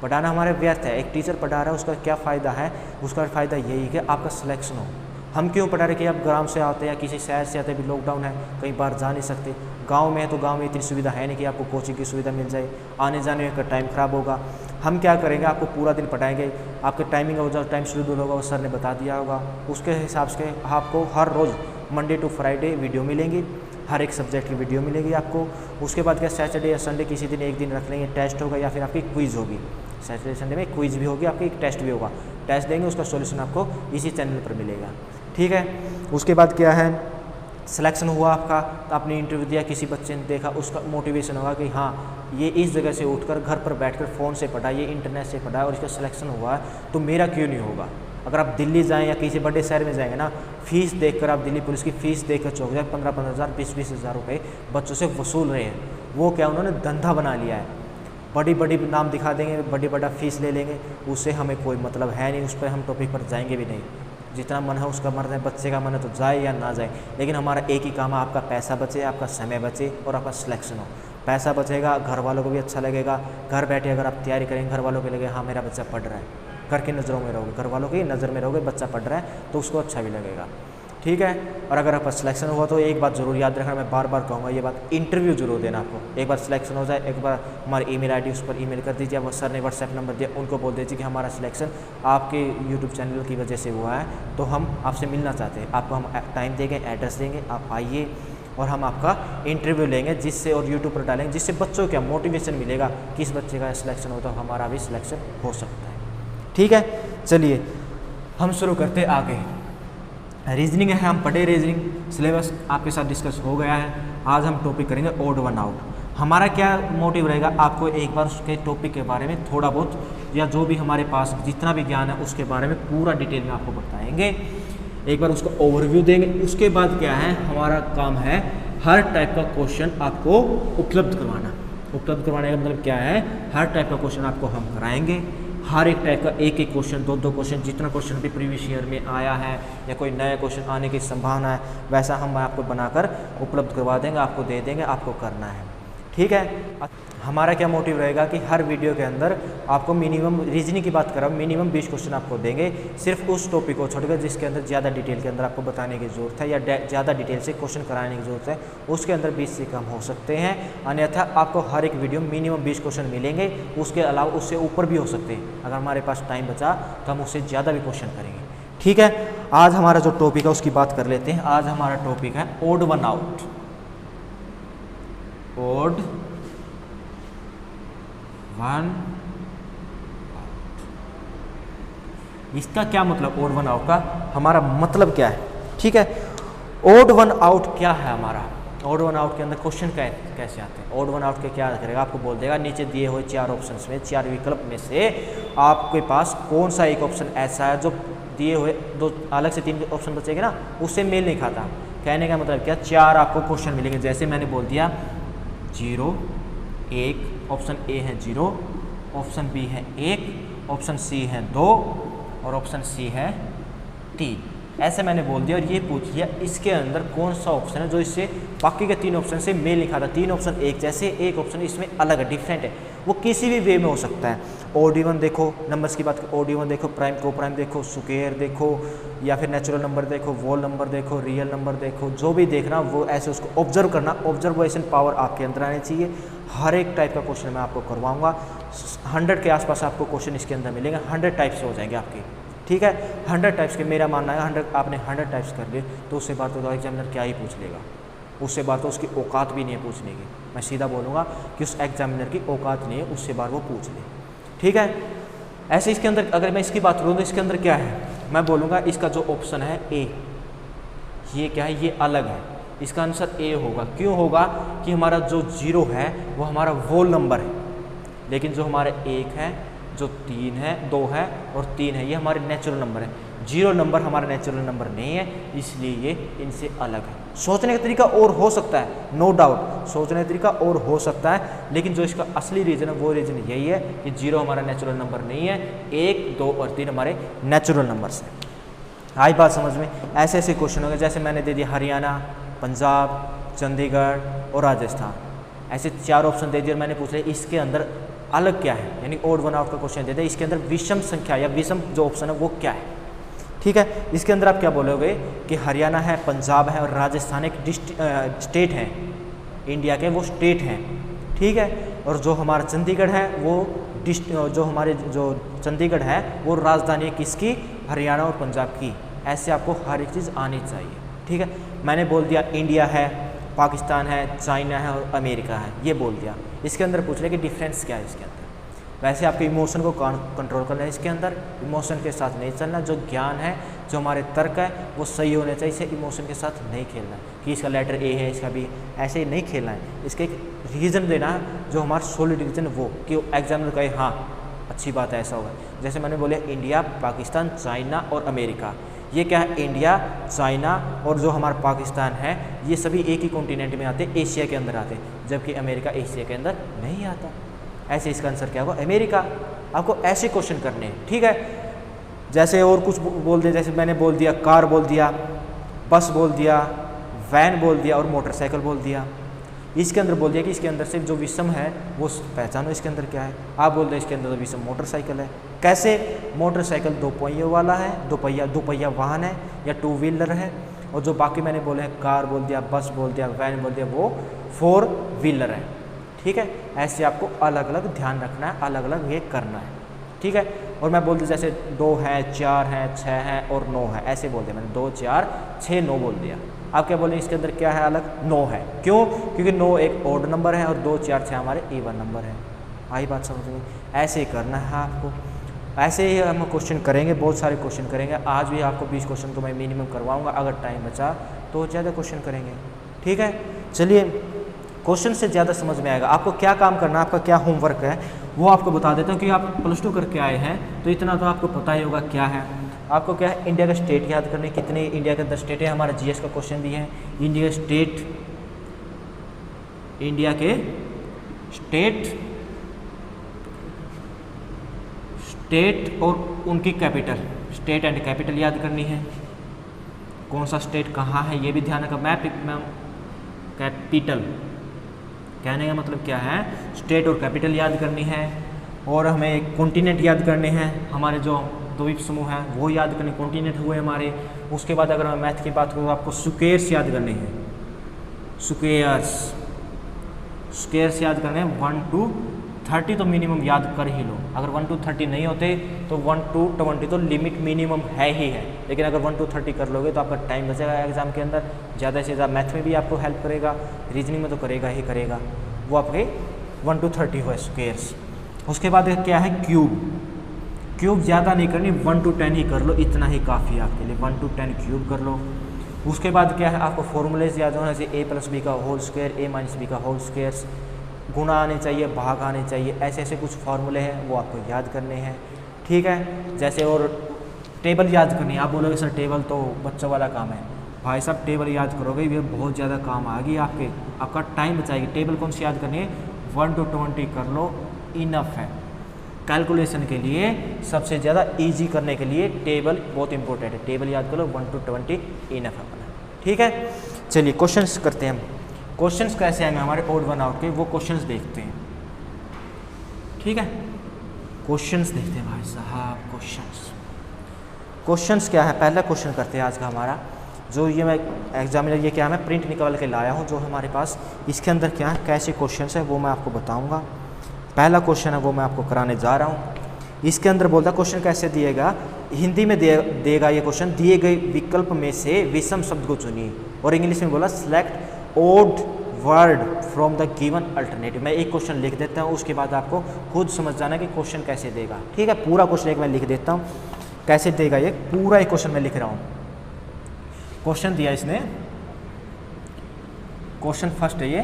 S1: पढ़ाना हमारे व्यर्थ है। एक टीचर पढ़ा रहा है उसका क्या फ़ायदा है, उसका फ़ायदा यही है कि आपका सिलेक्शन हो। हम क्यों पढ़ा रहे कि आप ग्राम से आते हैं या किसी शहर से आते हैं, अभी लॉकडाउन है कहीं बाहर जा नहीं सकते, गांव में है तो गांव में इतनी सुविधा है नहीं कि आपको कोचिंग की सुविधा मिल जाए, आने जाने का टाइम ख़राब होगा। हम क्या करेंगे, आपको पूरा दिन पढ़ाएंगे, आपके टाइमिंग हो, जो टाइम शेड्यूल होगा वो सर ने बता दिया होगा, उसके हिसाब से आपको हर रोज़ मंडे टू फ्राइडे वीडियो मिलेंगी, हर एक सब्जेक्ट की वीडियो मिलेगी आपको। उसके बाद क्या सैटरडे या संडे किसी दिन एक दिन रख लेंगे, टेस्ट होगा या फिर आपकी क्विज़ होगी। सैटरडे संडे में क्विज़ भी होगी आपकी, एक टेस्ट भी होगा, टेस्ट देंगे उसका सॉल्यूशन आपको इसी चैनल पर मिलेगा, ठीक है। उसके बाद क्या है, सिलेक्शन हुआ आपका तो आपने इंटरव्यू दिया, किसी बच्चे ने देखा, उसका मोटिवेशन होगा कि हाँ ये इस जगह से उठकर घर पर बैठकर फ़ोन से पढ़ा, ये इंटरनेट से पढ़ा और इसका सिलेक्शन हुआ है तो मेरा क्यों नहीं होगा। अगर आप दिल्ली जाएं या किसी बड़े शहर में जाएंगे ना, फीस देखकर आप दिल्ली पुलिस की फ़ीस देखकर चौंक जाए, 15-15 हज़ार 20-20 हज़ार रुपये बच्चों से वसूल रहे हैं। वो क्या उन्होंने धंधा बना लिया है, बड़ी बड़ी नाम दिखा देंगे, बड़ा फ़ीस ले लेंगे, उससे हमें कोई मतलब है नहीं, उस पर हम टॉपिक पर जाएंगे भी नहीं। जितना मन है उसका मन है, बच्चे का मन है तो जाए या ना जाए, लेकिन हमारा एक ही काम है, आपका पैसा बचे, आपका समय बचे और आपका सिलेक्शन हो। पैसा बचेगा, घर वालों को भी अच्छा लगेगा, घर बैठे अगर आप तैयारी करेंगे घर वालों को लगेगा हाँ मेरा बच्चा पढ़ रहा है, घर की नज़रों में रहोगे, घर वालों की नज़र में रहोगे, बच्चा पढ़ रहा है तो उसको अच्छा भी लगेगा, ठीक है। और अगर आपका सिलेक्शन हुआ तो एक बात ज़रूर याद रखना, मैं बार बार कहूँगा ये बात, इंटरव्यू जरूर देना आपको। एक बार सिलेक्शन हो जाए, एक बार हमारी ईमेल आईडी उस पर ईमेल कर दीजिए, वो सर ने व्हाट्सएप नंबर दिया उनको बोल दीजिए कि हमारा सिलेक्शन आपके यूट्यूब चैनल की वजह से हुआ है, तो हम आपसे मिलना चाहते हैं। आपको हम टाइम देंगे, एड्रेस देंगे, आप आइए और हम आपका इंटरव्यू लेंगे, जिससे और यूट्यूब पर डालेंगे, जिससे बच्चों का मोटिवेशन मिलेगा, किस बच्चे का सिलेक्शन हो तो हमारा भी सिलेक्शन हो सकता है, ठीक है। चलिए हम शुरू करते आगे। रीजनिंग है, हम पढ़े रीजनिंग, सिलेबस आपके साथ डिस्कस हो गया है। आज हम टॉपिक करेंगे ओड वन आउट। हमारा क्या मोटिव रहेगा, आपको एक बार उसके टॉपिक के बारे में थोड़ा बहुत या जो भी हमारे पास जितना भी ज्ञान है उसके बारे में पूरा डिटेल में आपको बताएंगे, एक बार उसका ओवरव्यू देंगे। उसके बाद क्या है, हमारा काम है हर टाइप का क्वेश्चन आपको उपलब्ध करवाना। उपलब्ध करवाने का मतलब क्या है, हर टाइप का क्वेश्चन आपको हम कराएंगे, हर एक टाइप का एक एक क्वेश्चन, दो क्वेश्चन, जितना क्वेश्चन भी प्रीवियस ईयर में आया है या कोई नया क्वेश्चन आने की संभावना है वैसा हम आपको बनाकर उपलब्ध करवा देंगे, आपको दे देंगे, आपको करना है, ठीक है। हमारा क्या मोटिव रहेगा कि हर वीडियो के अंदर आपको मिनिमम, रीजनिंग की बात कर रहा हूँ, मिनिमम 20 क्वेश्चन आपको देंगे, सिर्फ उस टॉपिक को छोड़कर जिसके अंदर ज़्यादा डिटेल के अंदर आपको बताने की ज़रूरत है या ज़्यादा डिटेल से क्वेश्चन कराने की ज़रूरत है, उसके अंदर 20 से कम हो सकते हैं। अन्यथा आपको हर एक वीडियो मिनिमम 20 क्वेश्चन मिलेंगे, उसके अलावा उससे ऊपर भी हो सकते हैं। अगर हमारे पास टाइम बचा तो हम उससे ज़्यादा भी क्वेश्चन करेंगे, ठीक है। आज हमारा जो टॉपिक है उसकी बात कर लेते हैं। आज हमारा टॉपिक है odd one out. Odd one out, इसका क्या मतलब, ओड वन आउट का हमारा मतलब क्या है, ठीक है। ओड वन आउट क्या है हमारा, ओड वन आउट के अंदर क्वेश्चन कैसे आते हैं। ओड वन आउट के क्या करेगा, आपको बोल देगा नीचे दिए हुए 4 ऑप्शंस में, 4 विकल्प में से आपके पास कौन सा एक ऑप्शन ऐसा है जो दिए हुए दो अलग से 3 ऑप्शन बचेंगे ना उससे मेल नहीं खाता। कहने का मतलब क्या, 4 आपको क्वेश्चन मिलेंगे, जैसे मैंने बोल दिया 0 1, ऑप्शन ए है 0, ऑप्शन बी है 1, ऑप्शन सी है 2 और ऑप्शन सी है 3। ऐसे मैंने बोल दिया और ये पूछ लिया इसके अंदर कौन सा ऑप्शन है जो इससे बाकी के 3 ऑप्शन से मेल नहीं खाता। 3 ऑप्शन एक जैसे, एक ऑप्शन इसमें अलग है, डिफरेंट है, वो किसी भी वे में हो सकता है। OD1 देखो, नंबर्स की बात करो, OD1 देखो, प्राइम को प्राइम देखो, स्क्वायर देखो या फिर नेचुरल नंबर देखो, वोल नंबर देखो, रियल नंबर देखो, जो भी देखना वो ऐसे उसको ऑब्जर्व करना। ऑब्जर्वेशन पावर आपके अंदर आनी चाहिए। हर एक टाइप का क्वेश्चन मैं आपको करवाऊंगा, 100 के आसपास आपको क्वेश्चन इसके अंदर मिलेंगे, 100 टाइप्स हो जाएंगे आपके, ठीक है। 100 टाइप्स के, मेरा मानना है 100 आपने 100 टाइप्स कर लिए तो उससे बात तो एग्जामिनर क्या ही पूछ लेगा, उससे बात तो उसकी औकात भी नहीं है पूछने की। मैं सीधा बोलूँगा कि उस एग्जामिनर की औकात नहीं है, उससे बार वो पूछ ले, ठीक है। ऐसे इसके अंदर अगर मैं इसकी बात करूँ तो इसके अंदर क्या है, मैं बोलूँगा इसका जो ऑप्शन है ए, ये क्या है, ये अलग है, इसका आंसर ए होगा। क्यों होगा कि हमारा जो 0 है वो हमारा वोल नंबर है, लेकिन जो हमारे 1 है, जो 3 है, 2 है और 3 है, ये हमारे नेचुरल नंबर है। 0 नंबर हमारा नेचुरल नंबर नहीं है, इसलिए ये इनसे अलग है। सोचने का तरीका और हो सकता है, नो डाउट सोचने का तरीका और हो सकता है, लेकिन जो इसका असली रीज़न है वो रीज़न यही है कि 0 हमारा नेचुरल नंबर नहीं है, 1, 2 और 3 हमारे नेचुरल नंबर्स हैं। आई बात समझ में? ऐसे ऐसे क्वेश्चन हो गए, जैसे मैंने दे दिया हरियाणा, पंजाब, चंडीगढ़ और राजस्थान, ऐसे 4 ऑप्शन दे दिए और मैंने पूछ लिया इसके अंदर अलग क्या है, यानी ओड वन आउट का क्वेश्चन दे दिया, इसके अंदर विषम संख्या या विषम जो ऑप्शन है वो क्या है। ठीक है, इसके अंदर आप क्या बोलोगे कि हरियाणा है, पंजाब है और राजस्थान एक स्टेट है इंडिया के, वो स्टेट हैं। ठीक है, और जो हमारा चंडीगढ़ है वो जो हमारे जो चंडीगढ़ है वो राजधानी है किसकी, हरियाणा और पंजाब की। ऐसे आपको हर एक चीज़ आनी चाहिए। ठीक है, मैंने बोल दिया इंडिया है, पाकिस्तान है, चाइना है और अमेरिका है, ये बोल दिया। इसके अंदर पूछ रहे कि डिफरेंस क्या है इसके अंदर। वैसे आपके इमोशन को कंट्रोल करना है, इसके अंदर इमोशन के साथ नहीं चलना। जो ज्ञान है, जो हमारे तर्क है वो सही होने चाहिए, इसे इमोशन के साथ नहीं खेलना कि इसका लेटर ए है, इसका बी, ऐसे ही नहीं खेलना है। इसका एक रीज़न देना है जो हमारा सॉलिड रीज़न, वो कि एग्जामिनर कहे हाँ अच्छी बात है ऐसा होगा। जैसे मैंने बोले इंडिया, पाकिस्तान, चाइना और अमेरिका, ये क्या है, इंडिया, चाइना और जो हमारा पाकिस्तान है ये सभी एक ही कॉन्टिनेंट में आते, एशिया के अंदर आते, जबकि अमेरिका एशिया के अंदर नहीं आता। ऐसे इसका आंसर क्या होगा, अमेरिका। आपको ऐसे क्वेश्चन करने हैं। ठीक है, जैसे और कुछ बोल दिया, जैसे मैंने बोल दिया कार बोल दिया, बस बोल दिया, वैन बोल दिया और मोटरसाइकिल बोल दिया। इसके अंदर बोल दिया कि इसके अंदर से जो विषम है वो पहचानो इसके अंदर क्या है। आप बोल रहे इसके अंदर तो विषम मोटरसाइकिल है। कैसे, मोटरसाइकिल 2 पहियों वाला है, 2 पहिया वाहन है या 2 व्हीलर है, और जो बाकी मैंने बोले हैं कार बोल दिया, बस बोल दिया, वैन बोल दिया, वो 4 व्हीलर है। ठीक है, ऐसे आपको अलग अलग ध्यान रखना है, अलग अलग ये करना है। ठीक है, और मैं बोल दिया जैसे 2 है, 4 है, 6 है और 9 है, ऐसे बोल दिया मैंने, 2, 4, 6, 9 बोल दिया। आप क्या बोलें इसके अंदर क्या है अलग, 9 है। क्यों, क्योंकि 9 एक ऑड नंबर है और 2, 4, 6 हमारे इवन नंबर है। आई बात समझ में? ऐसे ही करना है आपको, ऐसे ही हम क्वेश्चन करेंगे, बहुत सारे क्वेश्चन करेंगे। आज भी आपको 20 क्वेश्चन तो मैं मिनिमम करवाऊँगा, अगर टाइम बचा तो ज़्यादा क्वेश्चन करेंगे। ठीक है, चलिए क्वेश्चन से ज़्यादा समझ में आएगा। आपको क्या काम करना है, आपका क्या होमवर्क है वो आपको बता देता हूँ कि आप +2 करके आए हैं तो इतना तो आपको पता ही होगा क्या है। आपको क्या है, इंडिया का स्टेट याद करने, कितने इंडिया के अंदर स्टेट है, हमारा जीएस का क्वेश्चन दिए हैं। इंडिया स्टेट, इंडिया के स्टेट और उनकी कैपिटल, स्टेट एंड कैपिटल याद करनी है। कौन सा स्टेट कहाँ है ये भी ध्यान रखा। कैपिटल कहने का मतलब क्या है, स्टेट और कैपिटल याद करनी है। और हमें कॉन्टिनेंट याद करने हैं, हमारे जो द्वीप समूह हैं वो याद करने, कॉन्टिनेंट हुए हमारे। उसके बाद अगर मैं मैथ की बात करूँ आपको स्क्वेयर्स याद करने हैं, स्क्वेयर्स याद करने हैं। 1 to 30 तो मिनिमम याद कर ही लो। अगर 1 to 30 नहीं होते तो 1 to 20 तो लिमिट मिनिमम है ही है, लेकिन अगर 1 to 30 कर लोगे तो आपका टाइम बचेगा एग्जाम के अंदर। ज़्यादा से ज़्यादा मैथ में भी आपको हेल्प करेगा, रीजनिंग में तो करेगा ही करेगा। वो आपके 1 to 30 हो स्क्वेयर्स। उसके बाद क्या है, क्यूब ज़्यादा नहीं करनी, 1 to 10 ही कर लो, इतना ही काफ़ी है आपके लिए। 1 to 10 क्यूब कर लो। उसके बाद क्या है, आपको फॉर्मूलेज याद होना चाहिए, a+b का होल स्क्वायर, a-b का होल स्क्वायर, गुणा आने चाहिए, भाग आने चाहिए, ऐसे ऐसे कुछ फार्मूले हैं वो आपको याद करने हैं। ठीक है, जैसे और टेबल याद करनी है। आप बोलोगे सर टेबल तो बच्चों वाला काम है, भाई साहब टेबल याद करोगे ये बहुत ज़्यादा काम आएगी आपके, आपका टाइम बचाएगी। टेबल कौन सी याद करनी है, 1 to 20 कर लो, इनफ है। कैलकुलेशन के लिए सबसे ज़्यादा इजी करने के लिए टेबल बहुत इंपॉर्टेंट है। टेबल याद कर लो, 1 to 20 इनफ है अपना। ठीक है, चलिए क्वेश्चंस करते हैं हम। क्वेश्चंस कैसे आएंगे हमारे ओड वन आउट के, वो क्वेश्चंस देखते हैं। ठीक है, क्वेश्चंस देखते हैं भाई साहब। क्वेश्चंस क्या है, पहला क्वेश्चन करते हैं आज का हमारा। जो ये मैं एग्जामिनर ये क्या मैं प्रिंट निकाल के लाया हूँ जो हमारे पास, इसके अंदर क्या है, कैसे क्वेश्चंस है वो मैं आपको बताऊँगा। पहला क्वेश्चन है वो मैं आपको कराने जा रहा हूँ। इसके अंदर बोलता क्वेश्चन कैसे दिएगा, हिंदी में देगा ये क्वेश्चन, दिए गए विकल्प में से विषम शब्द को चुनिए। और इंग्लिश में बोला select odd word from the given alternative. मैं एक क्वेश्चन लिख देता हूँ, उसके बाद आपको खुद समझ जाना कि क्वेश्चन कैसे देगा। ठीक है, पूरा क्वेश्चन एक मैं लिख देता हूँ कैसे देगा, ये पूरा एक क्वेश्चन मैं लिख रहा हूँ। क्वेश्चन दिया इसने, क्वेश्चन फर्स्ट है ये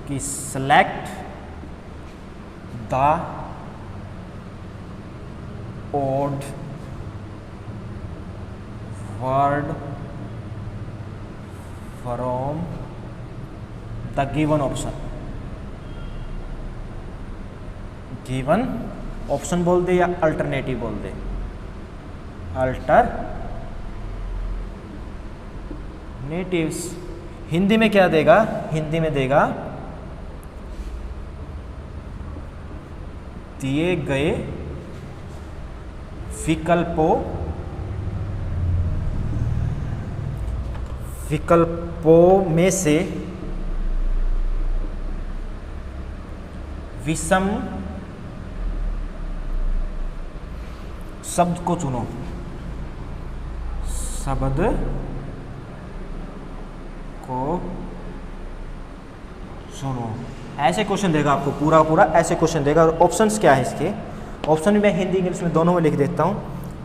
S1: कि select the odd word from the given option. Given option बोल दे या अल्टरनेटिव बोल दे, अल्टरनेटिव्स। हिंदी में क्या देगा, हिंदी में देगा दिए गए विकल्पों में से विषम शब्द को चुनो। शब्द को चुनो, ऐसे क्वेश्चन देगा आपको, पूरा पूरा ऐसे क्वेश्चन देगा। और ऑप्शंस क्या है इसके, ऑप्शन भी मैं हिंदी इंग्लिश में दोनों में लिख देता हूँ,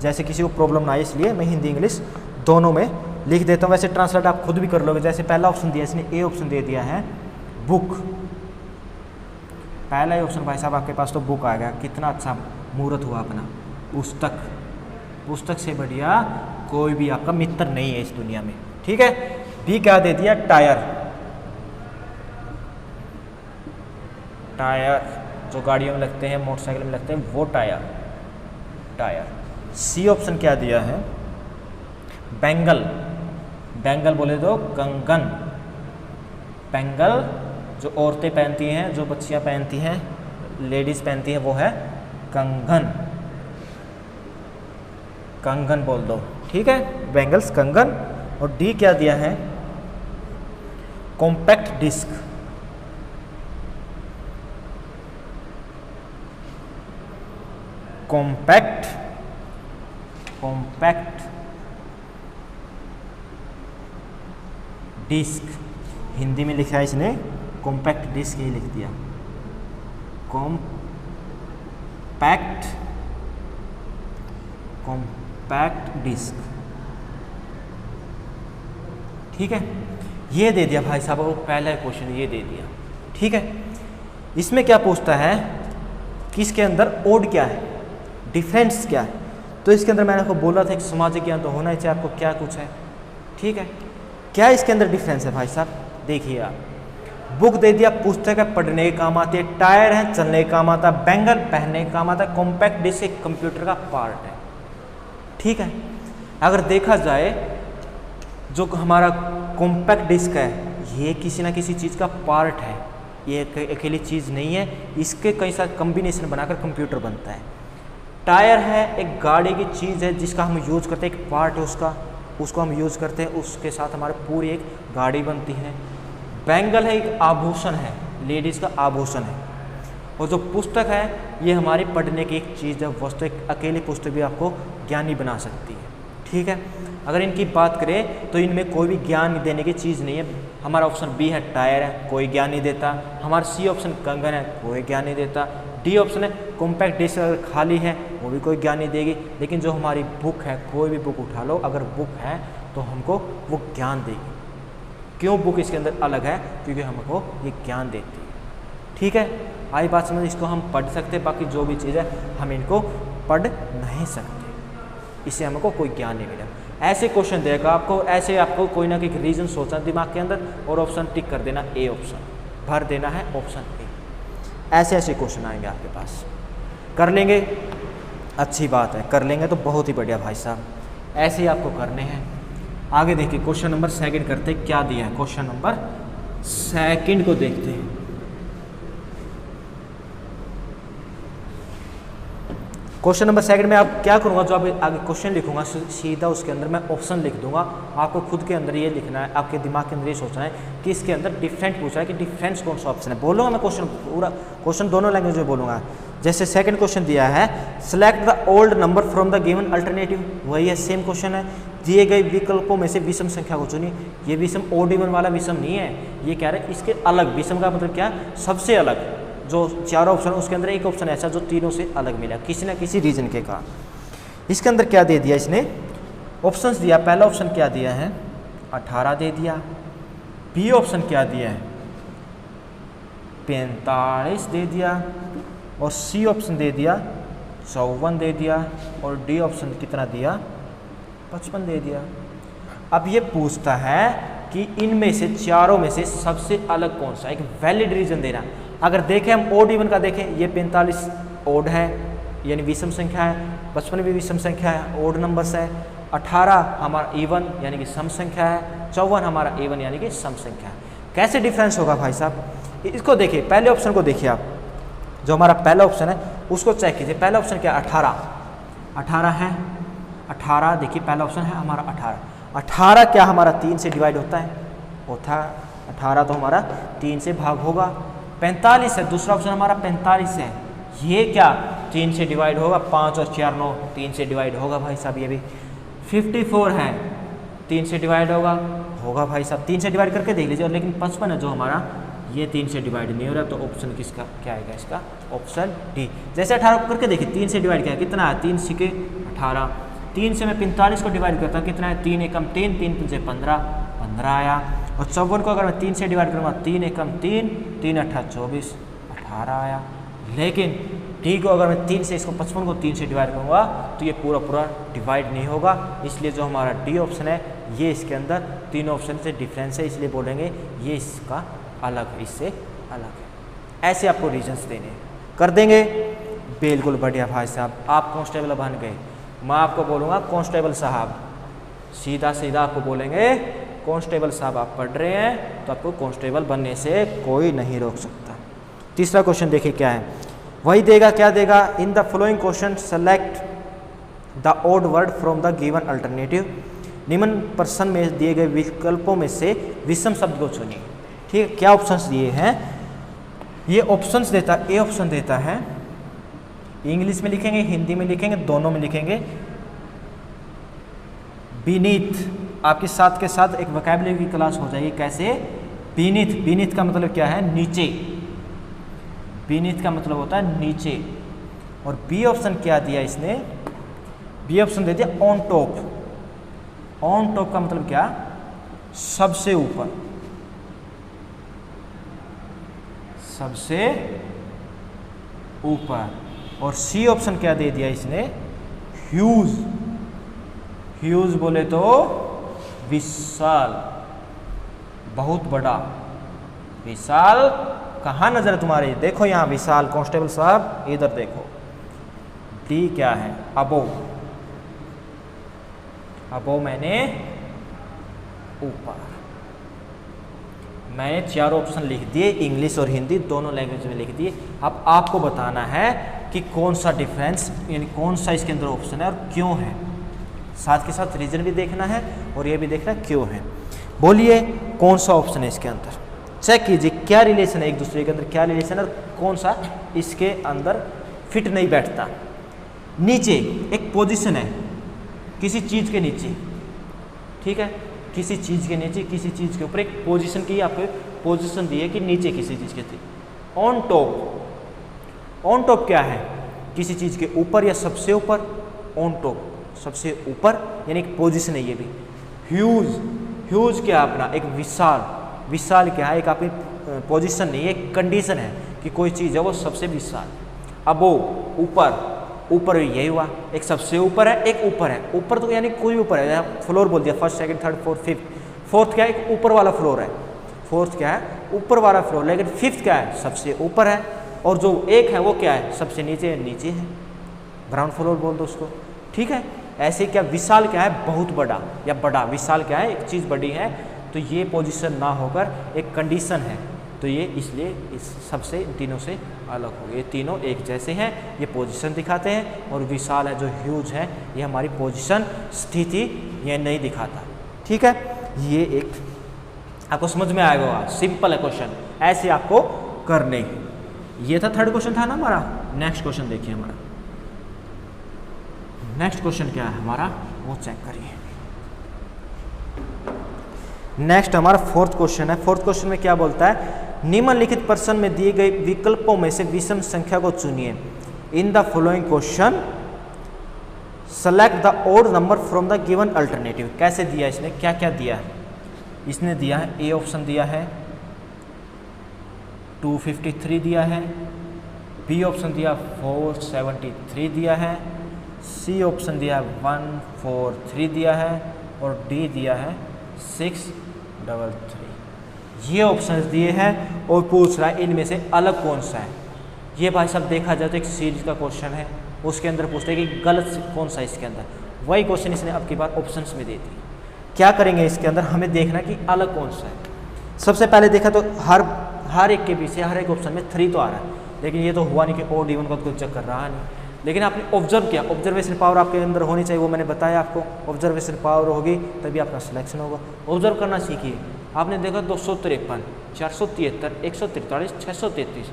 S1: जैसे किसी को प्रॉब्लम ना आए इसलिए मैं हिंदी इंग्लिश दोनों में लिख देता हूँ। वैसे ट्रांसलेट आप खुद भी कर लोगे। जैसे पहला ऑप्शन दिया इसने, ए ऑप्शन दे दिया है बुक। पहला ही ऑप्शन भाई साहब आपके पास तो बुक आ गया, कितना अच्छा मुहूर्त हुआ अपना। पुस्तक, पुस्तक से बढ़िया कोई भी आपका मित्र नहीं है इस दुनिया में, ठीक है। बी क्या दे दिया, टायर। टायर जो गाड़ियों में लगते हैं, मोटरसाइकिल में लगते हैं, वो टायर, टायर। सी ऑप्शन क्या दिया है, बैंगल। बैंगल बोले तो कंगन। बैंगल जो औरतें पहनती हैं, जो बच्चियां पहनती हैं, लेडीज पहनती हैं, वो है कंगन। कंगन बोल दो, ठीक है, बैंगल्स, कंगन। और डी क्या दिया है, compact disc. Compact, compact disc, Hindi में लिखा है इसने कॉम्पैक्ट डिस्क ही लिख दिया, कॉम्पैक्ट, कॉम्पैक्ट डिस्क, ठीक है। ये दे दिया भाई साहब, वो पहला क्वेश्चन ये दे दिया, ठीक है। इसमें क्या पूछता है कि इसके अंदर ओड क्या है, डिफरेंस क्या है। तो इसके अंदर मैंने आपको बोला था कि सामाजिक ज्ञान तो होना ही चाहिए आपको, क्या कुछ है, ठीक है। क्या इसके अंदर डिफरेंस है भाई साहब, देखिए आप। बुक दे दिया, पुस्तक है, पढ़ने के काम आती है। टायर है, चलने के काम आता है। बैंगल पहनने के काम आता है। कॉम्पैक्ट डिस्क एक कंप्यूटर का पार्ट है, ठीक है। अगर देखा जाए जो हमारा कॉम्पैक्ट डिस्क है, ये किसी ना किसी चीज़ का पार्ट है, ये अकेली चीज़ नहीं है, इसके कई सारे कॉम्बिनेशन बनाकर कंप्यूटर बनता है। टायर है, एक गाड़ी की चीज़ है जिसका हम यूज़ करते हैं, एक पार्ट है उसका, उसको हम यूज़ करते हैं, उसके साथ हमारे पूरी एक गाड़ी बनती है। बैंगल है, एक आभूषण है, लेडीज़ का आभूषण है। और जो पुस्तक है, ये हमारी पढ़ने की एक चीज़ है, वस्तु। एक अकेली पुस्तक भी आपको ज्ञानी बना सकती है, ठीक है। अगर इनकी बात करें तो इनमें कोई भी ज्ञान देने की चीज़ नहीं है। हमारा ऑप्शन बी है टायर है, कोई ज्ञान नहीं देता। हमारा सी ऑप्शन कंगन है, कोई ज्ञान नहीं देता। डी ऑप्शन है कॉम्पैक्ट डिस्क, अगर खाली है वो भी कोई ज्ञान नहीं देगी। लेकिन जो हमारी बुक है, कोई भी बुक उठा लो, अगर बुक है तो हमको वो ज्ञान देगी। क्यों बुक इसके अंदर अलग है, क्योंकि हमको ये ज्ञान देती है, ठीक है। आई बात समझ, इसको हम पढ़ सकते, बाकी जो भी चीज़ है हम इनको पढ़ नहीं सकते, इससे हमको कोई ज्ञान नहीं मिला। ऐसे क्वेश्चन देगा आपको, ऐसे आपको कोई ना कोई रीजन सोचना दिमाग के अंदर और ऑप्शन टिक कर देना, ए ऑप्शन भर देना है, ऑप्शन ए। ऐसे ऐसे क्वेश्चन आएंगे आपके पास। कर लेंगे, अच्छी बात है, कर लेंगे तो बहुत ही बढ़िया भाई साहब, ऐसे ही आपको करने हैं। आगे देखिए, क्वेश्चन नंबर सेकंड करते हैं, क्या दिया है। क्वेश्चन नंबर सेकंड को देखते हैं। क्वेश्चन नंबर सेकंड में आप क्या करूँगा, जो आप आगे क्वेश्चन लिखूंगा सीधा उसके अंदर मैं ऑप्शन लिख दूंगा। आपको खुद के अंदर ये लिखना है, आपके दिमाग के अंदर ये सोचना है कि इसके अंदर डिफरेंट पूछा है कि डिफरेंस कौन सा ऑप्शन है। बोलूँगा मैं क्वेश्चन, पूरा क्वेश्चन दोनों लैंग्वेज में बोलूँगा। जैसे सेकंड क्वेश्चन दिया है, select the old number from the given alternative, वही है, सेम क्वेश्चन है। दिए गए विकल्पों में से विषम संख्या को चुनिए। ये विषम ओड इवन वाला विषम नहीं है, ये कह रहे हैं इसके अलग। विषम का मतलब क्या, सबसे अलग। जो चारों ऑप्शन उसके अंदर एक ऑप्शन ऐसा जो तीनों से अलग मिला, किसी ना किसी रीजन के कारण। इसके अंदर क्या दे दिया इसने, ऑप्शंस दिया। पहला ऑप्शन क्या दिया है, 18 दे दिया। बी ऑप्शन क्या दिया है, 45 दे दिया। और सी ऑप्शन दे दिया 54 दे दिया। और डी ऑप्शन कितना दिया, 55 दे दिया। अब ये पूछता है कि इनमें से चारों में से सबसे अलग कौन सा, एक वैलिड रीजन देना। अगर देखें हम ओड इवन का देखें, ये 45 ओड है यानी विषम संख्या है, 55 भी विषम संख्या है, ओड नंबर्स है, 18 हमारा इवन यानी कि सम संख्या है, 54 हमारा इवन यानी कि सम संख्या है। कैसे डिफरेंस होगा भाई साहब, इसको देखिए, पहले ऑप्शन को देखिए आप, जो हमारा पहला ऑप्शन है उसको चेक कीजिए। पहला ऑप्शन क्या, 18 है, 18 देखिए पहला ऑप्शन है हमारा 18 क्या हमारा 3 से डिवाइड होता है, 18 तो हमारा 3 से भाग होगा। 45 है, दूसरा ऑप्शन हमारा 45 है, ये क्या 3 से डिवाइड होगा, 5 और 4 9, 3 से डिवाइड होगा भाई साहब। ये भी 54 है, 3 से डिवाइड होगा भाई साहब, 3 से डिवाइड करके देख लीजिए। और लेकिन 55 है जो हमारा, ये 3 से डिवाइड नहीं हो रहा, तो ऑप्शन किसका क्या आएगा, इसका ऑप्शन डी। जैसे 18 करके देखिए, 3 से डिवाइड किया कितना है, 3 सिक्के 18, 3 से मैं 45 को डिवाइड करता हूँ, कितना है 3 एकम 3, 3 से 15 आया। और 54 को अगर मैं 3 से डिवाइड करूँगा, 3 एकम 3, 3 8 24, 18 आया। लेकिन डी को अगर मैं 3 से, इसको 55 को 3 से डिवाइड करूँगा तो ये पूरा डिवाइड नहीं होगा, इसलिए जो हमारा डी ऑप्शन है ये इसके अंदर तीनों ऑप्शन से डिफरेंस है, इसलिए बोलेंगे ये इसका अलग है, इससे अलग है। ऐसे आपको रीजंस देने कर देंगे, बिल्कुल बढ़िया भाई साहब, आप कांस्टेबल बन गए। मैं आपको बोलूँगा कांस्टेबल साहब, सीधा सीधा आपको बोलेंगे कांस्टेबल साहब, आप पढ़ रहे हैं तो आपको कांस्टेबल बनने से कोई नहीं रोक सकता। तीसरा क्वेश्चन देखिए क्या है, वही देगा, क्या देगा, in the following question select the odd word from the given alternative, निम्न प्रश्न में दिए गए विकल्पों में से विषम शब्द को चुनिए। ठीक है, क्या ऑप्शंस दिए हैं, ये ऑप्शंस देता, ए ऑप्शन देता है, इंग्लिश में लिखेंगे, हिंदी में लिखेंगे, दोनों में लिखेंगे। बीनीथ, आपके साथ के साथ एक वोकैबुलरी की क्लास हो जाएगी, कैसे, बीनीथ, बीनीथ का मतलब क्या है, नीचे, बीनीथ का मतलब होता है नीचे। और बी ऑप्शन क्या दिया इसने, बी ऑप्शन दे दिया ऑन टॉप, ऑन टॉप का मतलब क्या, सबसे ऊपर, सबसे ऊपर। और सी ऑप्शन क्या दे दिया इसने, ह्यूज, ह्यूज बोले तो विशाल, बहुत बड़ा, विशाल कहाँ नजर है तुम्हारी, देखो यहाँ विशाल, कांस्टेबल साहब इधर देखो। डी क्या है, अबोव, अबोव मैंने ऊपर। मैंने चारों ऑप्शन लिख दिए, इंग्लिश और हिंदी दोनों लैंग्वेज में लिख दिए। अब आपको बताना है कि कौन सा डिफरेंस यानी कौन सा इसके अंदर ऑप्शन है और क्यों है, साथ के साथ रीजन भी देखना है और ये भी देखना क्यों है। बोलिए कौन सा ऑप्शन है इसके अंदर, चेक कीजिए क्या रिलेशन है एक दूसरे के अंदर, क्या रिलेशन है और कौन सा इसके अंदर फिट नहीं बैठता। नीचे एक पोजीशन है किसी चीज़ के नीचे, ठीक है, किसी चीज़ के नीचे, किसी चीज़ के ऊपर एक पोजीशन की आपको पोजीशन दी है कि नीचे किसी चीज़ के थी। ऑन टॉप, ऑन टॉप क्या है, किसी चीज़ के ऊपर या सबसे ऊपर, ऑन टॉप सबसे ऊपर यानी एक पोजीशन है ये भी। ह्यूज, ह्यूज क्या अपना एक विशाल, विशाल क्या है एक आपकी पोजीशन नहीं, एक कंडीशन है कि कोई चीज़ है वो सबसे विशाल। अबो ऊपर, ऊपर यही हुआ, एक सबसे ऊपर है एक ऊपर है, ऊपर तो यानी कोई ऊपर है, फ्लोर बोल दिया, first second third fourth fifth. Fourth क्या है, एक ऊपर वाला फ्लोर है, फोर्थ क्या है ऊपर वाला फ्लोर, लेकिन फिफ्थ क्या है सबसे ऊपर है, और जो एक है वो क्या है सबसे नीचे, नीचे है, ग्राउंड फ्लोर बोल दो उसको, ठीक है। ऐसे क्या विशाल क्या है बहुत बड़ा या बड़ा, विशाल क्या है एक चीज़ बड़ी है, तो ये पोजीशन ना होकर एक कंडीशन है, तो ये इसलिए इस सबसे तीनों से अलग हो गए। ये तीनों एक जैसे हैं, ये पोजीशन दिखाते हैं, और विशाल है जो ह्यूज है ये हमारी पोजीशन स्थिति ये नहीं दिखाता, ठीक है। ये एक आपको समझ में आएगा, सिंपल है क्वेश्चन, ऐसे आपको करने। ये था थर्ड क्वेश्चन था ना हमारा। नेक्स्ट क्वेश्चन देखिए हमारा, नेक्स्ट क्वेश्चन क्या है हमारा वो चेक करिए। नेक्स्ट हमारा फोर्थ क्वेश्चन है। फोर्थ क्वेश्चन में क्या बोलता है, निम्नलिखित प्रश्न में दिए गए विकल्पों में से विषम संख्या को चुनिए। In the following question select the odd number from the given alternative. कैसे दिया इसने, क्या क्या दिया है, इसने दिया है ए ऑप्शन दिया है 253 दिया है, बी ऑप्शन दिया 473 दिया है, सी ऑप्शन दिया 143 दिया है, और डी दिया है 633। ये ऑप्शंस दिए हैं और पूछ रहा है इनमें से अलग कौन सा है। ये भाई साहब देखा जाए तो एक सीरीज का क्वेश्चन है, उसके अंदर पूछते हैं कि गलत कौन सा है इसके अंदर। वही क्वेश्चन इसने अब की बार ऑप्शंस में दे दी। क्या करेंगे इसके अंदर, हमें देखना कि अलग कौन सा है। सबसे पहले देखा तो हर एक के पीछे हर एक ऑप्शन में 3 तो आ रहा है, लेकिन ये तो हुआ नहीं कि ओड इवन का कोई चक्कर रहा नहीं। लेकिन आपने ऑब्जर्व किया, ऑब्जर्वेशन पावर आपके अंदर होनी चाहिए, वो मैंने बताया आपको। ऑब्जर्वेशन पावर होगी तभी आपका सिलेक्शन होगा। ऑब्जर्व करना सीखिए। आपने देखा 253, 473, 143, 633।